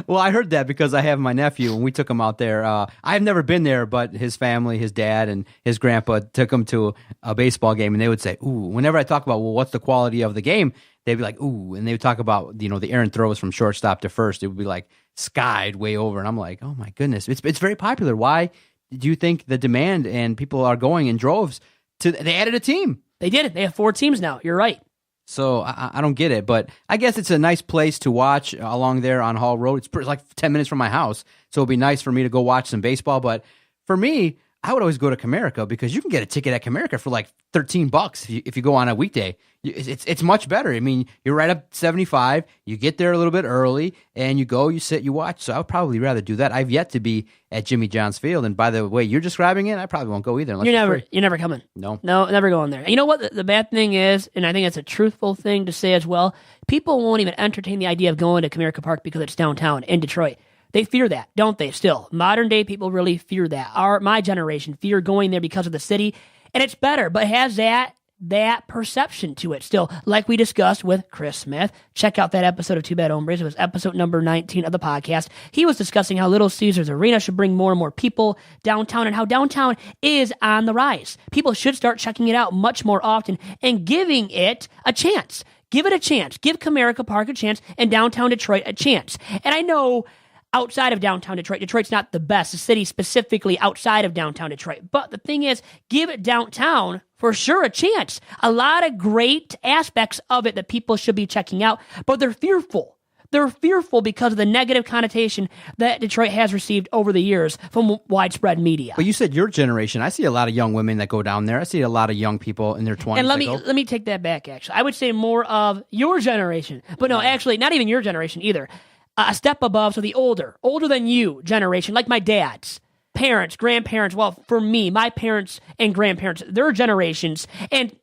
Well, I heard that because I have my nephew, and we took him out there. I've never been there, but his family, his dad, and his grandpa took him to a baseball game, and they would say, ooh, whenever I talk about, well, what's the quality of the game, they'd be like, ooh, and they would talk about, the errant throws from shortstop to first. It would be like skied way over, and I'm like, oh my goodness, it's very popular. Why do you think the demand and people are going in droves they added a team?
They did it. They have 4 teams now. You're right.
So I don't get it, but I guess it's a nice place to watch along there on Hall Road. It's like 10 minutes from my house, so it'd be nice for me to go watch some baseball. But for me, I would always go to Comerica because you can get a ticket at Comerica for like $13 if you go on a weekday. It's much better. I mean, you're right up 75. You get there a little bit early, and you go, you sit, you watch. So I would probably rather do that. I've yet to be at Jimmy John's Field, and by the way you're describing it, I probably won't go either. Unless
You're never coming.
No,
never going there. And you know what? The bad thing is, and I think it's a truthful thing to say as well, people won't even entertain the idea of going to Comerica Park because it's downtown in Detroit. They fear that, don't they? Still, modern day people really fear that. My generation fear going there because of the city, and it's better, but it has that perception to it still, like we discussed with Chris Smith. Check out that episode of Two Bad Hombres. It was episode number 19 of the podcast. He was discussing how Little Caesars Arena should bring more and more people downtown and how downtown is on the rise. People should start checking it out much more often and giving it a chance. Give it a chance. Give Comerica Park a chance and downtown Detroit a chance. And I know outside of downtown Detroit, Detroit's not the best, the city specifically outside of downtown Detroit. But the thing is, give it downtown for sure a chance. A lot of great aspects of it that people should be checking out, but they're fearful. They're fearful because of the negative connotation that Detroit has received over the years from widespread media.
But you said your generation. I see a lot of young women that go down there. I see a lot of young people in their 20s.
And let me take that back, actually. I would say more of your generation. But no, actually, not even your generation either. A step above, so the older than you generation, like my dad's parents, grandparents. Well, for me, my parents and grandparents, their generations, and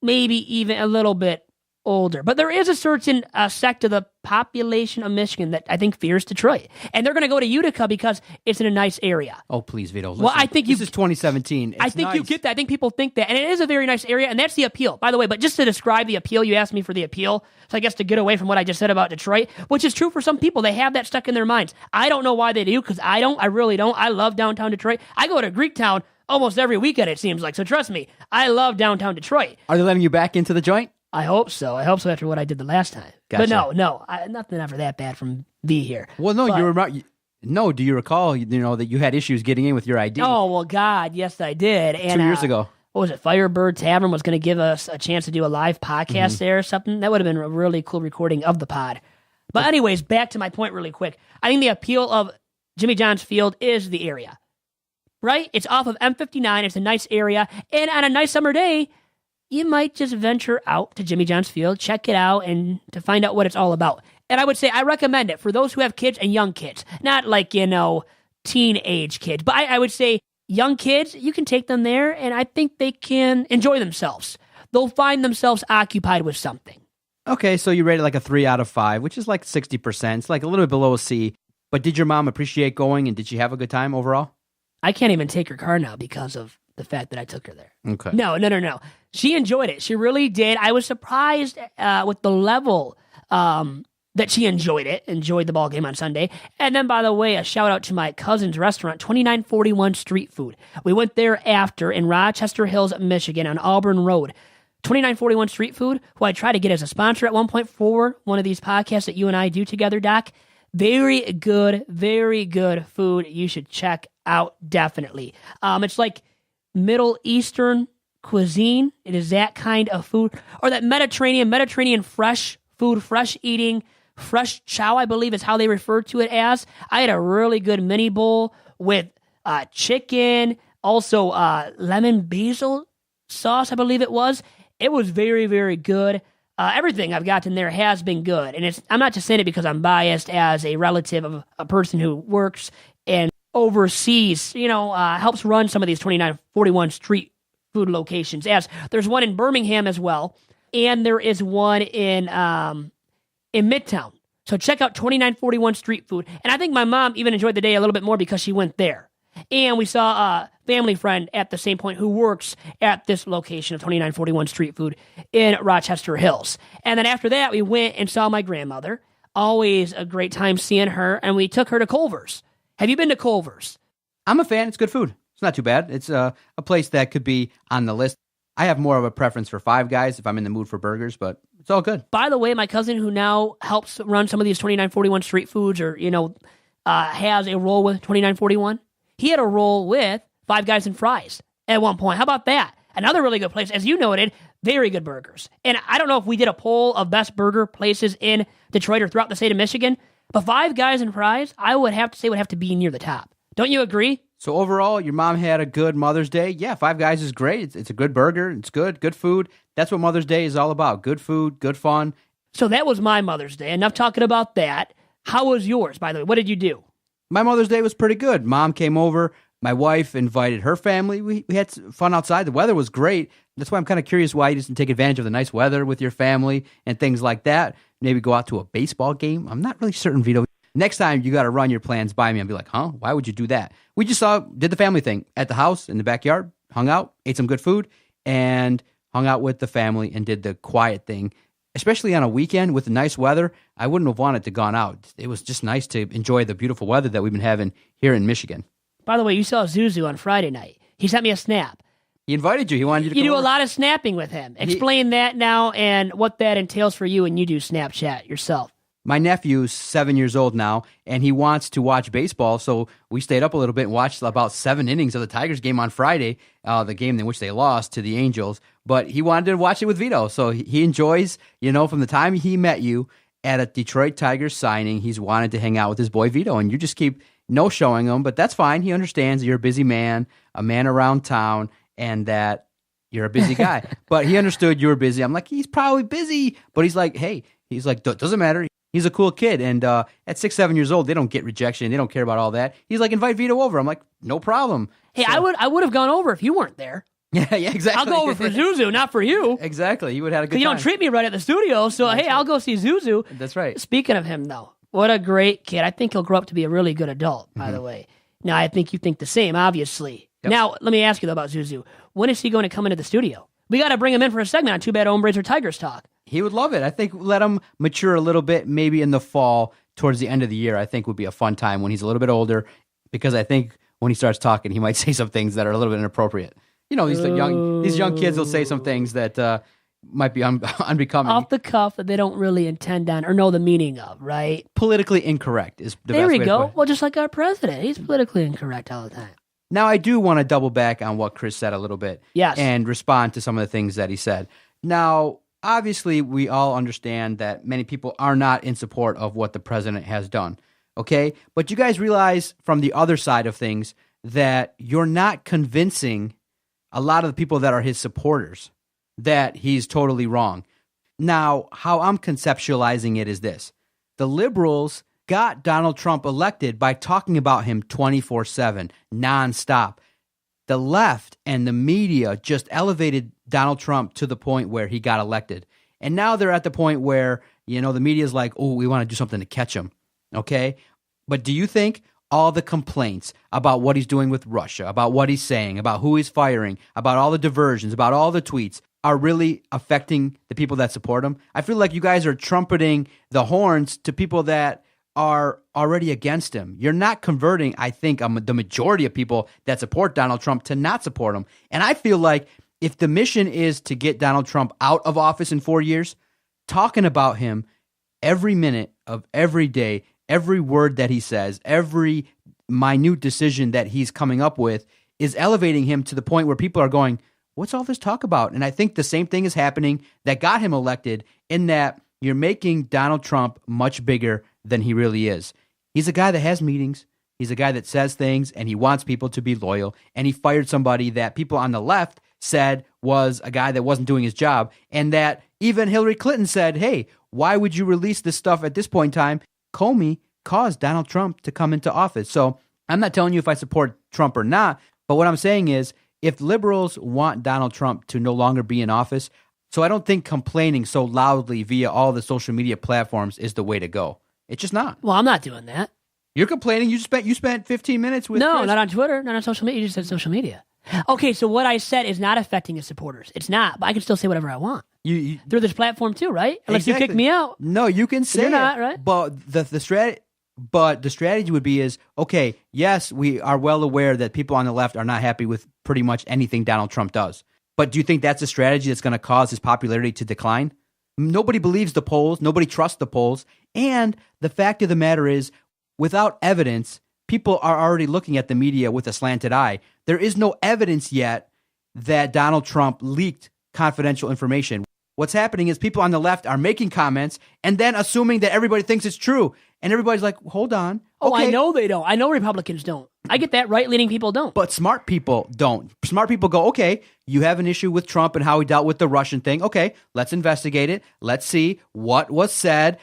maybe even a little bit older. But there is a certain sect of the population of Michigan that I think fears Detroit. And they're going to go to Utica because it's in a nice area.
Oh, please, Vito. Listen,
well, I think
this is 2017.
I think you get that. I think people think that. And it is a very nice area, and that's the appeal. By the way, but just to describe the appeal, you asked me for the appeal. So I guess to get away from what I just said about Detroit, which is true for some people. They have that stuck in their minds. I don't know why they do, because I don't. I really don't. I love downtown Detroit. I go to Greektown almost every weekend, it seems like. So trust me, I love downtown Detroit.
Are they letting you back into the joint?
I hope so. I hope so after what I did the last time.
Gotcha.
But no, nothing ever that bad from V here.
Well, no,
but,
No, do you recall, that you had issues getting in with your ID?
Oh, well, God, yes, I did. And,
2 years ago.
What was it? Firebird Tavern was going to give us a chance to do a live podcast there or something. That would have been a really cool recording of the pod. But anyways, back to my point really quick. I think the appeal of Jimmy John's Field is the area, right? It's off of M59. It's a nice area. And on a nice summer day, you might just venture out to Jimmy John's Field, check it out, and to find out what it's all about. And I would say I recommend it for those who have kids and young kids. Not like, teenage kids. But I would say young kids, you can take them there, and I think they can enjoy themselves. They'll find themselves occupied with something.
Okay, so you rated like a 3 out of 5, which is like 60%. It's like a little bit below a C. But did your mom appreciate going, and did she have a good time overall?
I can't even take her car now because of the fact that I took her there.
Okay.
No. She enjoyed it. She really did. I was surprised with the level that she enjoyed the ball game on Sunday. And then, by the way, a shout out to my cousin's restaurant, 2941 Street Food. We went there after in Rochester Hills, Michigan on Auburn Road. 2941 Street Food, who I tried to get as a sponsor at one point for one of these podcasts that you and I do together, Doc. Very good food. You should check out, definitely. It's like Middle Eastern cuisine. It is that kind of food. Or that Mediterranean fresh food, fresh eating, fresh chow, I believe is how they refer to it as. I had a really good mini bowl with chicken, also lemon basil sauce, I believe it was. It was very, very good. Everything I've gotten there has been good. And I'm not just saying it because I'm biased as a relative of a person who works and oversees, helps run some of these 2941 street food locations. As there's one in Birmingham as well, and there is one in Midtown. So check out 2941 Street Food. And I think my mom even enjoyed the day a little bit more because she went there. And we saw a family friend at the same point who works at this location of 2941 Street Food in Rochester Hills. And then after that, we went and saw my grandmother. Always a great time seeing her. And we took her to Culver's. Have you been to Culver's?
I'm a fan. It's good food. It's not too bad. It's a place that could be on the list. I have more of a preference for Five Guys if I'm in the mood for burgers, but it's all good.
By the way, my cousin who now helps run some of these 2941 Street Foods or, has a role with 2941, he had a role with Five Guys and Fries at one point. How about that? Another really good place. As you noted, Very good burgers. And I don't know if we did a poll of best burger places in Detroit or throughout the state of Michigan, but Five Guys and Fries, I would have to say would have to be near the top. Don't you agree?
So overall, your mom had a good Mother's Day. Yeah, Five Guys is great. It's a good burger. It's good food. That's what Mother's Day is all about. Good food, good fun.
So that was my Mother's Day. Enough talking about that. How was yours, by the way? What did you do?
My Mother's Day was pretty good. Mom came over. My wife invited her family. We had fun outside. The weather was great. That's why I'm kind of curious why you didn't take advantage of the nice weather with your family and things like that. Maybe go out to a baseball game. I'm not really certain, Vito. Next time, you got to run your plans by me and be like, huh? Why would you do that? We just did the family thing at the house in the backyard, hung out, ate some good food, and hung out with the family and did the quiet thing. Especially on a weekend with the nice weather, I wouldn't have wanted to gone out. It was just nice to enjoy the beautiful weather that we've been having here in Michigan.
By the way, you saw Zuzu on Friday night. He sent me a snap.
He invited you. He wanted you to come
You do
over.
a lot of snapping with him. Explain that now and what that entails for you when you do Snapchat yourself.
My nephew's 7 years old now, and he wants to watch baseball, so we stayed up a little bit and watched about 7 innings of the Tigers game on Friday, the game in which they lost to the Angels. But he wanted to watch it with Vito, so he enjoys, from the time he met you at a Detroit Tigers signing, he's wanted to hang out with his boy Vito, and you just keep no-showing him, but that's fine. He understands you're a busy man, a man around town, and that you're a busy guy. But he understood you were busy. I'm like, he's probably busy, but he's like, hey, doesn't matter. He's a cool kid, and at 6, 7 years old, they don't get rejection. They don't care about all that. He's like, invite Vito over. I'm like, no problem.
Hey, so, I would have gone over if you weren't there.
Yeah, exactly.
I'll go over for Zuzu, not for you.
Exactly. You would have had a good time.
You don't treat me right at the studio, so hey, I'll go see Zuzu.
That's right.
Speaking of him, though, what a great kid. I think he'll grow up to be a really good adult, by the way. Now, I think you think the same, obviously. Yep. Now, let me ask you, though, about Zuzu. When is he going to come into the studio? We got to bring him in for a segment on Too Bad Hombres or Tigers Talk.
He would love it. I think let him mature a little bit, maybe in the fall, towards the end of the year, I think would be a fun time when he's a little bit older, because I think when he starts talking, he might say some things that are a little bit inappropriate. These young kids will say some things that might be unbecoming.
Off the cuff that they don't really intend on or know the meaning of, right?
Politically incorrect is the
there
best
we
way
go.
to put it.
Well, just like our president. He's politically incorrect all the time.
Now, I do want to double back on what Chris said a little bit.
Yes.
And respond to some of the things that he said. Now, obviously, we all understand that many people are not in support of what the president has done, okay? But you guys realize from the other side of things that you're not convincing a lot of the people that are his supporters that he's totally wrong. Now, how I'm conceptualizing it is this. The liberals got Donald Trump elected by talking about him 24/7, nonstop. The left and the media just elevated Donald Trump to the point where he got elected. And now they're at the point where, the media's like, oh, we want to do something to catch him, okay? But do you think all the complaints about what he's doing with Russia, about what he's saying, about who he's firing, about all the diversions, about all the tweets are really affecting the people that support him? I feel like you guys are trumpeting the horns to people that are already against him. You're not converting, I think, the majority of people that support Donald Trump to not support him. And I feel like if the mission is to get Donald Trump out of office in 4 years, talking about him every minute of every day, every word that he says, every minute decision that he's coming up with is elevating him to the point where people are going, what's all this talk about? And I think the same thing is happening that got him elected, in that you're making Donald Trump much bigger than he really is. He's a guy that has meetings. He's a guy that says things, and he wants people to be loyal. And he fired somebody that people on the left said was a guy that wasn't doing his job, and that even Hillary Clinton said, hey, why would you release this stuff at this point in time? Comey caused Donald Trump to come into office. So I'm not telling you if I support Trump or not, but what I'm saying is if liberals want Donald Trump to no longer be in office, so I don't think complaining so loudly via all the social media platforms is the way to go. It's just not.
Well, I'm not doing that.
You're complaining. You spent 15 minutes with
No,
Chris.
not on Twitter, not on social media. You just said social media. Okay, so what I said is not affecting his supporters. It's not, but I can still say whatever I want.
You
through this platform too, right? Unless
exactly.
you kick me out.
No, you can say
You're
it,
not, right?
But the strategy would be is, okay, yes, we are well aware that people on the left are not happy with pretty much anything Donald Trump does. But do you think that's a strategy that's going to cause his popularity to decline? Nobody believes the polls. Nobody trusts the polls. And the fact of the matter is, without evidence, people are already looking at the media with a slanted eye. There is no evidence yet that Donald Trump leaked confidential information. What's happening is people on the left are making comments and then assuming that everybody thinks it's true. And everybody's like, hold on.
Oh,
okay.
I know they don't. I know Republicans don't. I get that. Right-leaning people don't.
But smart people don't. Smart people go, okay, you have an issue with Trump and how he dealt with the Russian thing. Okay, let's investigate it. Let's see what was said.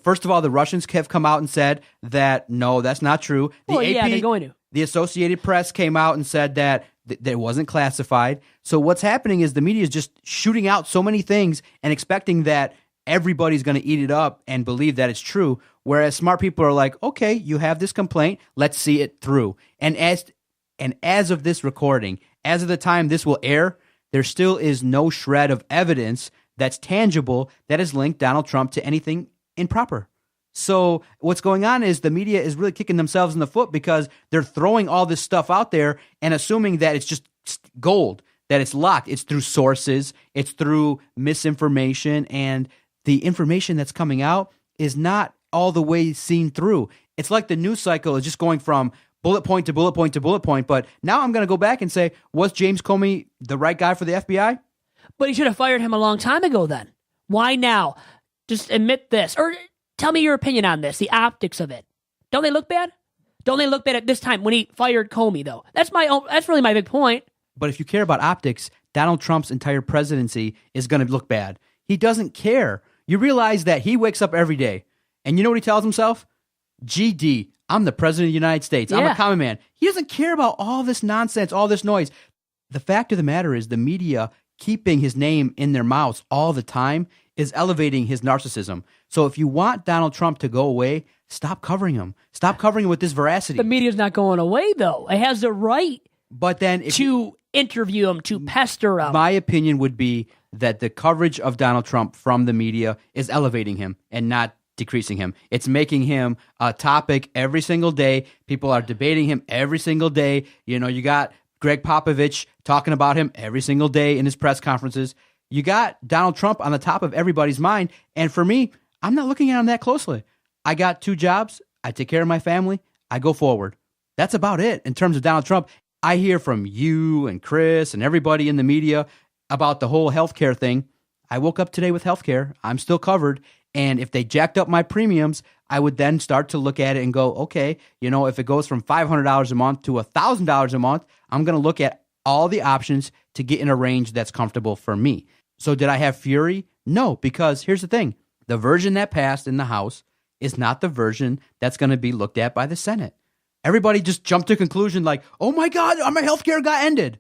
First of all, the Russians have come out and said that, no, that's not true.
Yeah, they're going to.
The Associated Press came out and said that it wasn't classified. So what's happening is the media is just shooting out so many things and expecting that everybody's going to eat it up and believe that it's true. Whereas smart people are like, okay, you have this complaint, let's see it through. And as of this recording, as of the time this will air, there still is no shred of evidence that's tangible that has linked Donald Trump to anything improper. So what's going on is the media is really kicking themselves in the foot because they're throwing all this stuff out there and assuming that it's just gold, that it's locked. It's through sources, it's through misinformation, and the information that's coming out is not all the way seen through. It's like the news cycle is just going from bullet point to bullet point to bullet point. But now I'm going to go back and say, was James Comey the right guy for the FBI?
But he should have fired him a long time ago then. Why now? Just admit this. Or tell me your opinion on this, the optics of it. Don't they look bad? Don't they look bad at this time when he fired Comey, though? That's really my big point.
But if you care about optics, Donald Trump's entire presidency is going to look bad. He doesn't care. You realize that he wakes up every day, and you know what he tells himself? GD, I'm the president of the United States. I'm a common man. He doesn't care about all this nonsense, all this noise. The fact of the matter is the media keeping his name in their mouths all the time is elevating his narcissism. So if you want Donald Trump to go away, stop covering him. Stop covering him with this veracity.
The media's not going away, though. It has the right to interview him, to pester him.
My opinion would be that the coverage of Donald Trump from the media is elevating him and not decreasing him. It's making him a topic every single day. People are debating him every single day. You know, you got Greg Popovich talking about him every single day in his press conferences. You got Donald Trump on the top of everybody's mind. And for me, I'm not looking at him that closely. I got 2 jobs. I take care of my family. I go forward. That's about it in terms of Donald Trump. I hear from you and Chris and everybody in the media about the whole healthcare thing. I woke up today with healthcare. I'm still covered. And if they jacked up my premiums, I would then start to look at it and go, okay, you know, if it goes from $500 a month to $1,000 a month, I'm going to look at all the options to get in a range that's comfortable for me. So did I have fury? No, because here's the thing. The version that passed in the House is not the version that's going to be looked at by the Senate. Everybody just jumped to a conclusion like, oh my God, my healthcare got ended.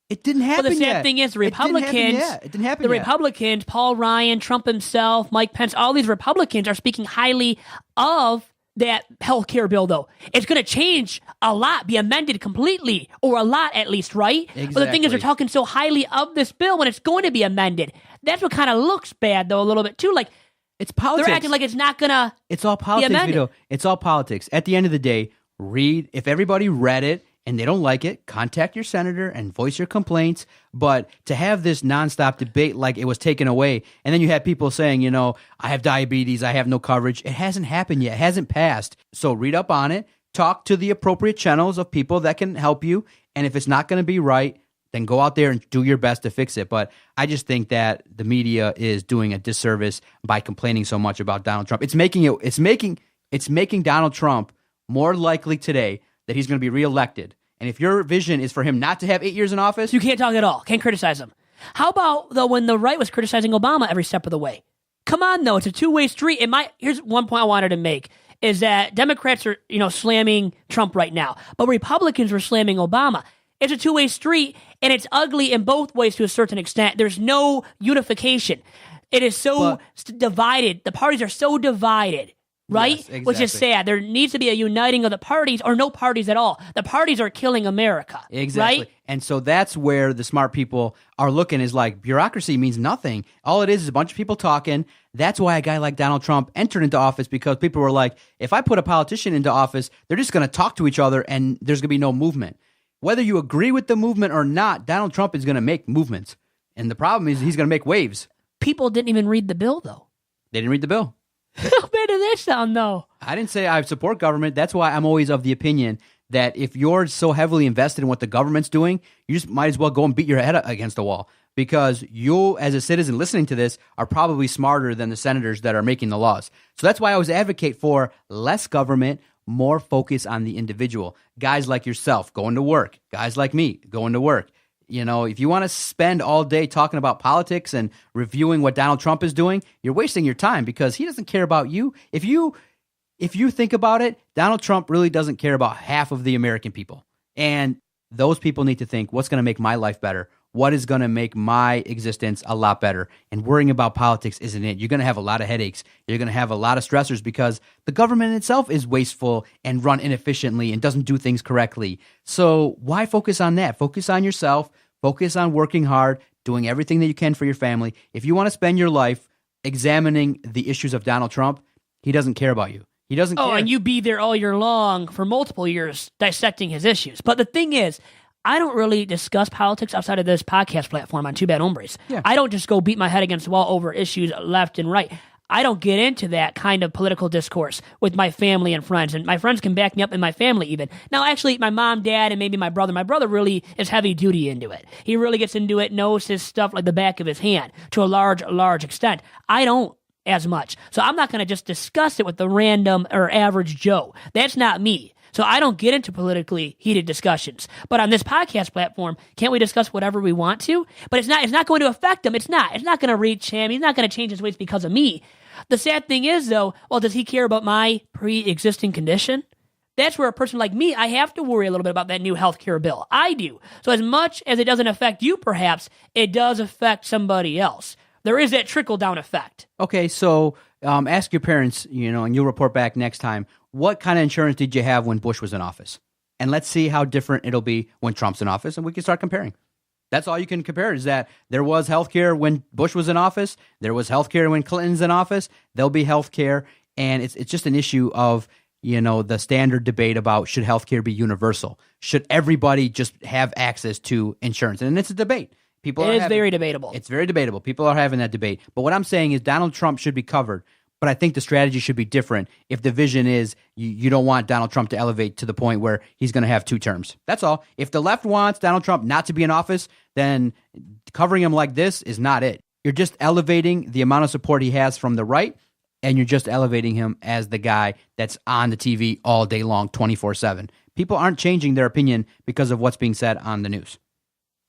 It didn't happen yet.
Well, the sad thing is, the Republicans,
it didn't happen yet.
Republicans, Paul Ryan, Trump himself, Mike Pence, all these Republicans are speaking highly of that health care bill, though. It's going to change a lot, be amended completely, or a lot at least, right?
Exactly.
But the thing is, they're talking so highly of this bill when it's going to be amended. That's what kind of looks bad, though, a little bit, too. Like,
it's politics.
They're acting like it's not going to
It's all politics, Vito. It's all politics. At the end of the day, if everybody read it, and they don't like it, contact your senator and voice your complaints. But to have this nonstop debate like it was taken away, and then you have people saying, you know, I have diabetes, I have no coverage. It hasn't happened yet. It hasn't passed. So read up on it. Talk to the appropriate channels of people that can help you. And if it's not going to be right, then go out there and do your best to fix it. But I just think that the media is doing a disservice by complaining so much about Donald Trump. It's making Donald Trump more likely today that he's going to be reelected. And if your vision is for him not to have 8 years in office,
You can't talk at all. Can't criticize him. How about, though, when the right was criticizing Obama every step of the way? Come on, though. It's a two-way street. Here's one point I wanted to make, is that Democrats are, slamming Trump right now, but Republicans were slamming Obama. It's a two-way street, and it's ugly in both ways to a certain extent. There's no unification. It is so divided. The parties are so divided. Right?
Yes, exactly.
Which is sad. There needs to be a uniting of the parties or no parties at all. The parties are killing America.
Exactly.
Right?
And so that's where the smart people are looking is like bureaucracy means nothing. All it is a bunch of people talking. That's why a guy like Donald Trump entered into office because people were like, if I put a politician into office, they're just going to talk to each other and there's going to be no movement. Whether you agree with the movement or not, Donald Trump is going to make movements. And the problem is he's going to make waves.
People didn't even read the bill, though.
They didn't read the bill.
How bad does that sound, though?
I didn't say I support government. That's why I'm always of the opinion that if you're so heavily invested in what the government's doing, you just might as well go and beat your head against the wall, because you, as a citizen listening to this, are probably smarter than the senators that are making the laws. So that's why I always advocate for less government, more focus on the individual. Guys like yourself going to work, guys like me going to work. You know, if you want to spend all day talking about politics and reviewing what Donald Trump is doing, you're wasting your time, because he doesn't care about you. If you think about it, Donald Trump really doesn't care about half of the American people. And those people need to think, what's going to make my life better? What is going to make my existence a lot better? And worrying about politics isn't it. You're going to have a lot of headaches. You're going to have a lot of stressors, because the government itself is wasteful and run inefficiently and doesn't do things correctly. So why focus on that? Focus on yourself. Focus on working hard, doing everything that you can for your family. If you want to spend your life examining the issues of Donald Trump, he doesn't care about you. He doesn't care.
Oh, and you be there all year long for multiple years dissecting his issues. But the thing is, I don't really discuss politics outside of this podcast platform on Two Bad Hombres.
Yeah.
I don't just go beat my head against the wall over issues left and right. I don't get into that kind of political discourse with my family and friends. And my friends can back me up, and my family even. Now, actually, my mom, dad, and maybe my brother. My brother really is heavy duty into it. He really gets into it, knows his stuff like the back of his hand to a large extent. I don't as much. So I'm not going to just discuss it with the random or average Joe. That's not me. So I don't get into politically heated discussions. But on this podcast platform, can't we discuss whatever we want to? But it's not going to affect him. It's not going to reach him. He's not going to change his ways because of me. The sad thing is, though, well, does he care about my pre-existing condition? That's where a person like me, I have to worry a little bit about that new health care bill. I do. So as much as it doesn't affect you, perhaps, it does affect somebody else. There is that trickle-down effect.
Okay, so ask your parents, and you'll report back next time, what kind of insurance did you have when Bush was in office? And let's see how different it'll be when Trump's in office, and we can start comparing. That's all you can compare, is that there was health care when Bush was in office, there was health care when Clinton's in office, there'll be health care, and it's just an issue of, the standard debate about should health care be universal? Should everybody just have access to insurance? And it's a debate. It is very debatable. It's very debatable. People are having that debate. But what I'm saying is Donald Trump should be covered. But I think the strategy should be different if the vision is you don't want Donald Trump to elevate to the point where he's going to have 2 terms. That's all. If the left wants Donald Trump not to be in office, then covering him like this is not it. You're just elevating the amount of support he has from the right, and you're just elevating him as the guy that's on the TV all day long, 24/7. People aren't changing their opinion because of what's being said on the news.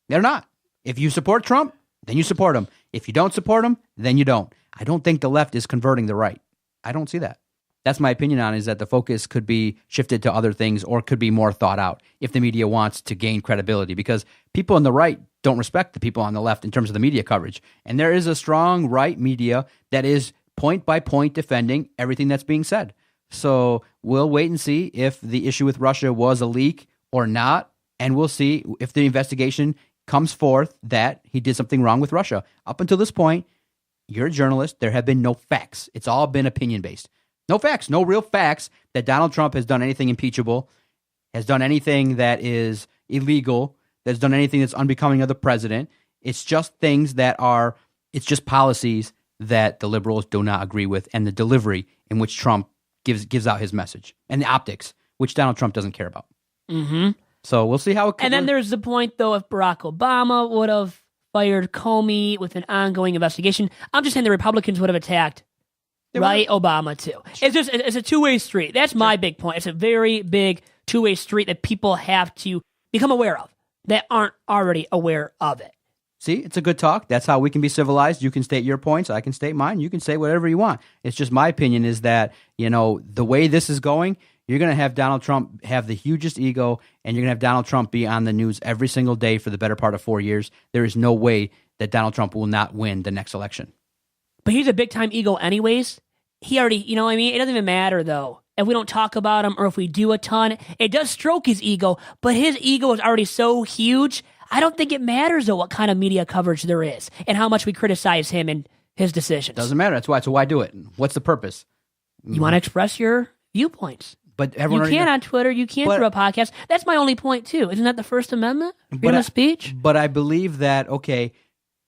They're not. If you support Trump, then you support him. If you don't support him, then you don't. I don't think the left is converting the right. I don't see that. That's my opinion on it, is that the focus could be shifted to other things, or could be more thought out if the media wants to gain credibility, because people on the right don't respect the people on the left in terms of the media coverage. And there is a strong right media that is point by point defending everything that's being said. So we'll wait and see if the issue with Russia was a leak or not, and we'll see if the investigation comes forth that he did something wrong with Russia. Up until this point, you're a journalist. There have been no facts. It's all been opinion-based. No facts, no real facts that Donald Trump has done anything impeachable, has done anything that is illegal, that's done anything that's unbecoming of the president. It's just things that are, it's just policies that the liberals do not agree with, and the delivery in which Trump gives out his message, and the optics, which Donald Trump doesn't care about.
Mm-hmm.
So we'll see how it.
And then there's the point, though, if Barack Obama would have fired Comey with an ongoing investigation, I'm just saying the Republicans would have attacked, Obama too. It's a two-way street. That's my big point. It's a very big two-way street that people have to become aware of that aren't already aware of it.
See, it's a good talk. That's how we can be civilized. You can state your points. I can state mine. You can say whatever you want. It's just my opinion is that, the way this is going, you're going to have Donald Trump have the hugest ego, and you're going to have Donald Trump be on the news every single day for the better part of 4 years. There is no way that Donald Trump will not win the next election.
But he's a big-time ego anyways. He already, It doesn't even matter, though. If we don't talk about him or if we do a ton, it does stroke his ego, but his ego is already so huge, I don't think it matters, though, what kind of media coverage there is and how much we criticize him and his decisions.
Doesn't matter. That's why. So why do it? What's the purpose?
You want to express your viewpoints.
But everyone
you can on Twitter. You can through a podcast. That's my only point, too. Isn't that the First Amendment? Freedom of speech?
But I believe that, okay.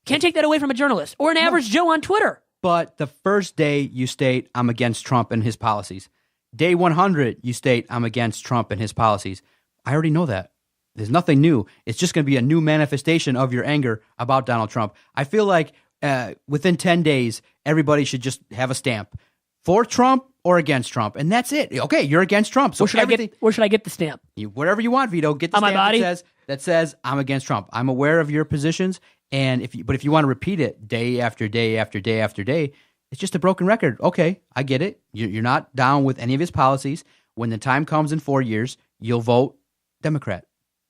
Can't take that away from a journalist or an average Joe on Twitter.
But the first day you state, I'm against Trump and his policies. Day 100, you state, I'm against Trump and his policies. I already know that. There's nothing new. It's just going to be a new manifestation of your anger about Donald Trump. I feel like within 10 days, everybody should just have a stamp for Trump or against Trump, and that's it. Okay, you're against Trump. So
where should I get the stamp?
Wherever you want, Vito. Get the
on
stamp
my body?
that says I'm against Trump. I'm aware of your positions, and if you want to repeat it day after day after day after day, it's just a broken record. Okay, I get it. You're not down with any of his policies. When the time comes in 4 years, you'll vote Democrat.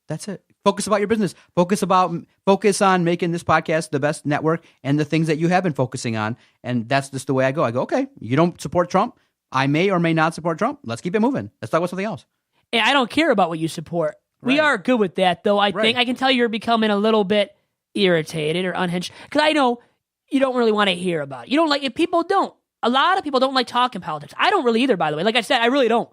That's it. Focus about your business. Focus on making this podcast the best network and the things that you have been focusing on. And that's just the way I go. I go, okay, you don't support Trump. I may or may not support Trump. Let's keep it moving. Let's talk about something else.
Hey, I don't care about what you support.
Right.
We are good with that, though. I
Right.
think I can tell you're becoming a little bit irritated or unhinged because I know you don't really want to hear about it. You don't like it. People don't. A lot of people don't like talking politics. I don't really either, by the way. Like I said, I really don't.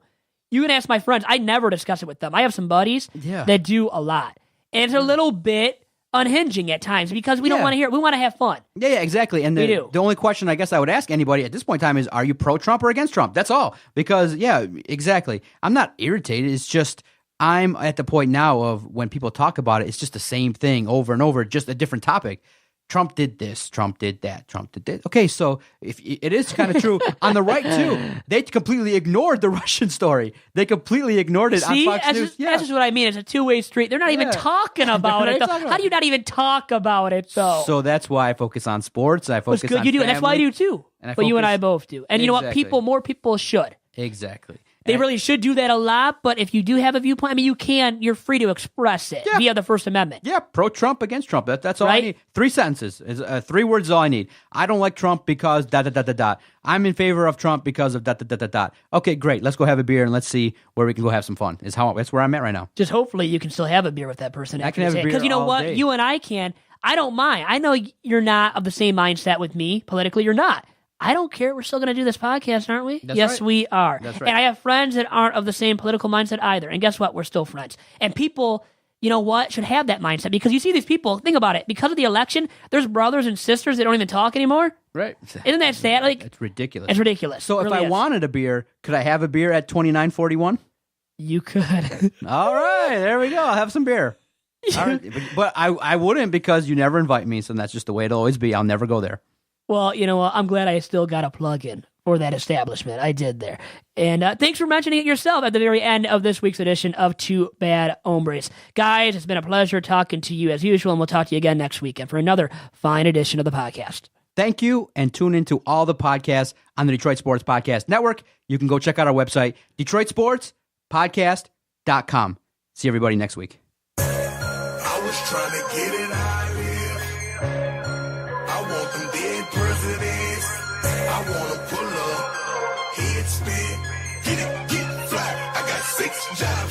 You can ask my friends. I never discuss it with them. I have some buddies that do a lot. And it's a little bit unhinging at times because we don't want to hear it. We want to have fun.
Yeah, exactly. And the only question I guess I would ask anybody at this point in time is, are you pro-Trump or against Trump? That's all. Because, yeah, exactly. I'm not irritated. It's just I'm at the point now of when people talk about it, it's just the same thing over and over, just a different topic. Trump did this, Trump did that, Trump did this. Okay, so if it is kind of true on the right too, they completely ignored the Russian story. They completely ignored it on Fox News.
That's just what I mean. It's a two-way street. They're not even talking about it. How do you not even talk about it though?
So that's why I focus on sports. I focus on
you do.
family,
That's why I do too. But you and I both do. And you know what? More people should.
Exactly.
They really should do that a lot, but if you do have a viewpoint, I mean, you're free to express it via the First Amendment.
Yeah, pro-Trump, against Trump. That's all I need. 3 sentences. 3 words is all I need. I don't like Trump because ... I'm in favor of Trump because of ... Okay, great. Let's go have a beer and let's see where we can go have some fun. That's where I'm at right now.
Just hopefully you can still have a beer with that person.
I can have a beer
because you know
all
what?
day.
You and I can. I don't mind. I know you're not of the same mindset with me politically. You're not. I don't care. We're still going to do this podcast, aren't we?
That's
yes,
right.
we are.
That's right.
And I have friends that aren't of the same political mindset either. And guess what? We're still friends. And people, you know what, should have that mindset because you see these people, think about it, because of the election, there's brothers and sisters that don't even talk anymore.
Right.
Isn't that sad? Like,
it's ridiculous.
It's ridiculous.
So
it
if
really
I
is.
wanted a beer, could I have a beer at $29.41?
You could.
All right, there we go. I'll have some beer. All right. But I wouldn't because you never invite me, so that's just the way it'll always be. I'll never go there.
Well, you know what? I'm glad I still got a plug-in for that establishment. I did there. And thanks for mentioning it yourself at the very end of this week's edition of Two Bad Hombres. Guys, it's been a pleasure talking to you as usual, and we'll talk to you again next weekend for another fine edition of the podcast.
Thank you, and tune into all the podcasts on the Detroit Sports Podcast Network. You can go check out our website, DetroitSportsPodcast.com. See everybody next week.
I was trying to get it out of here. I want them dead presidents. I want to pull up, head spin, get it, get fly. I got 6 jobs.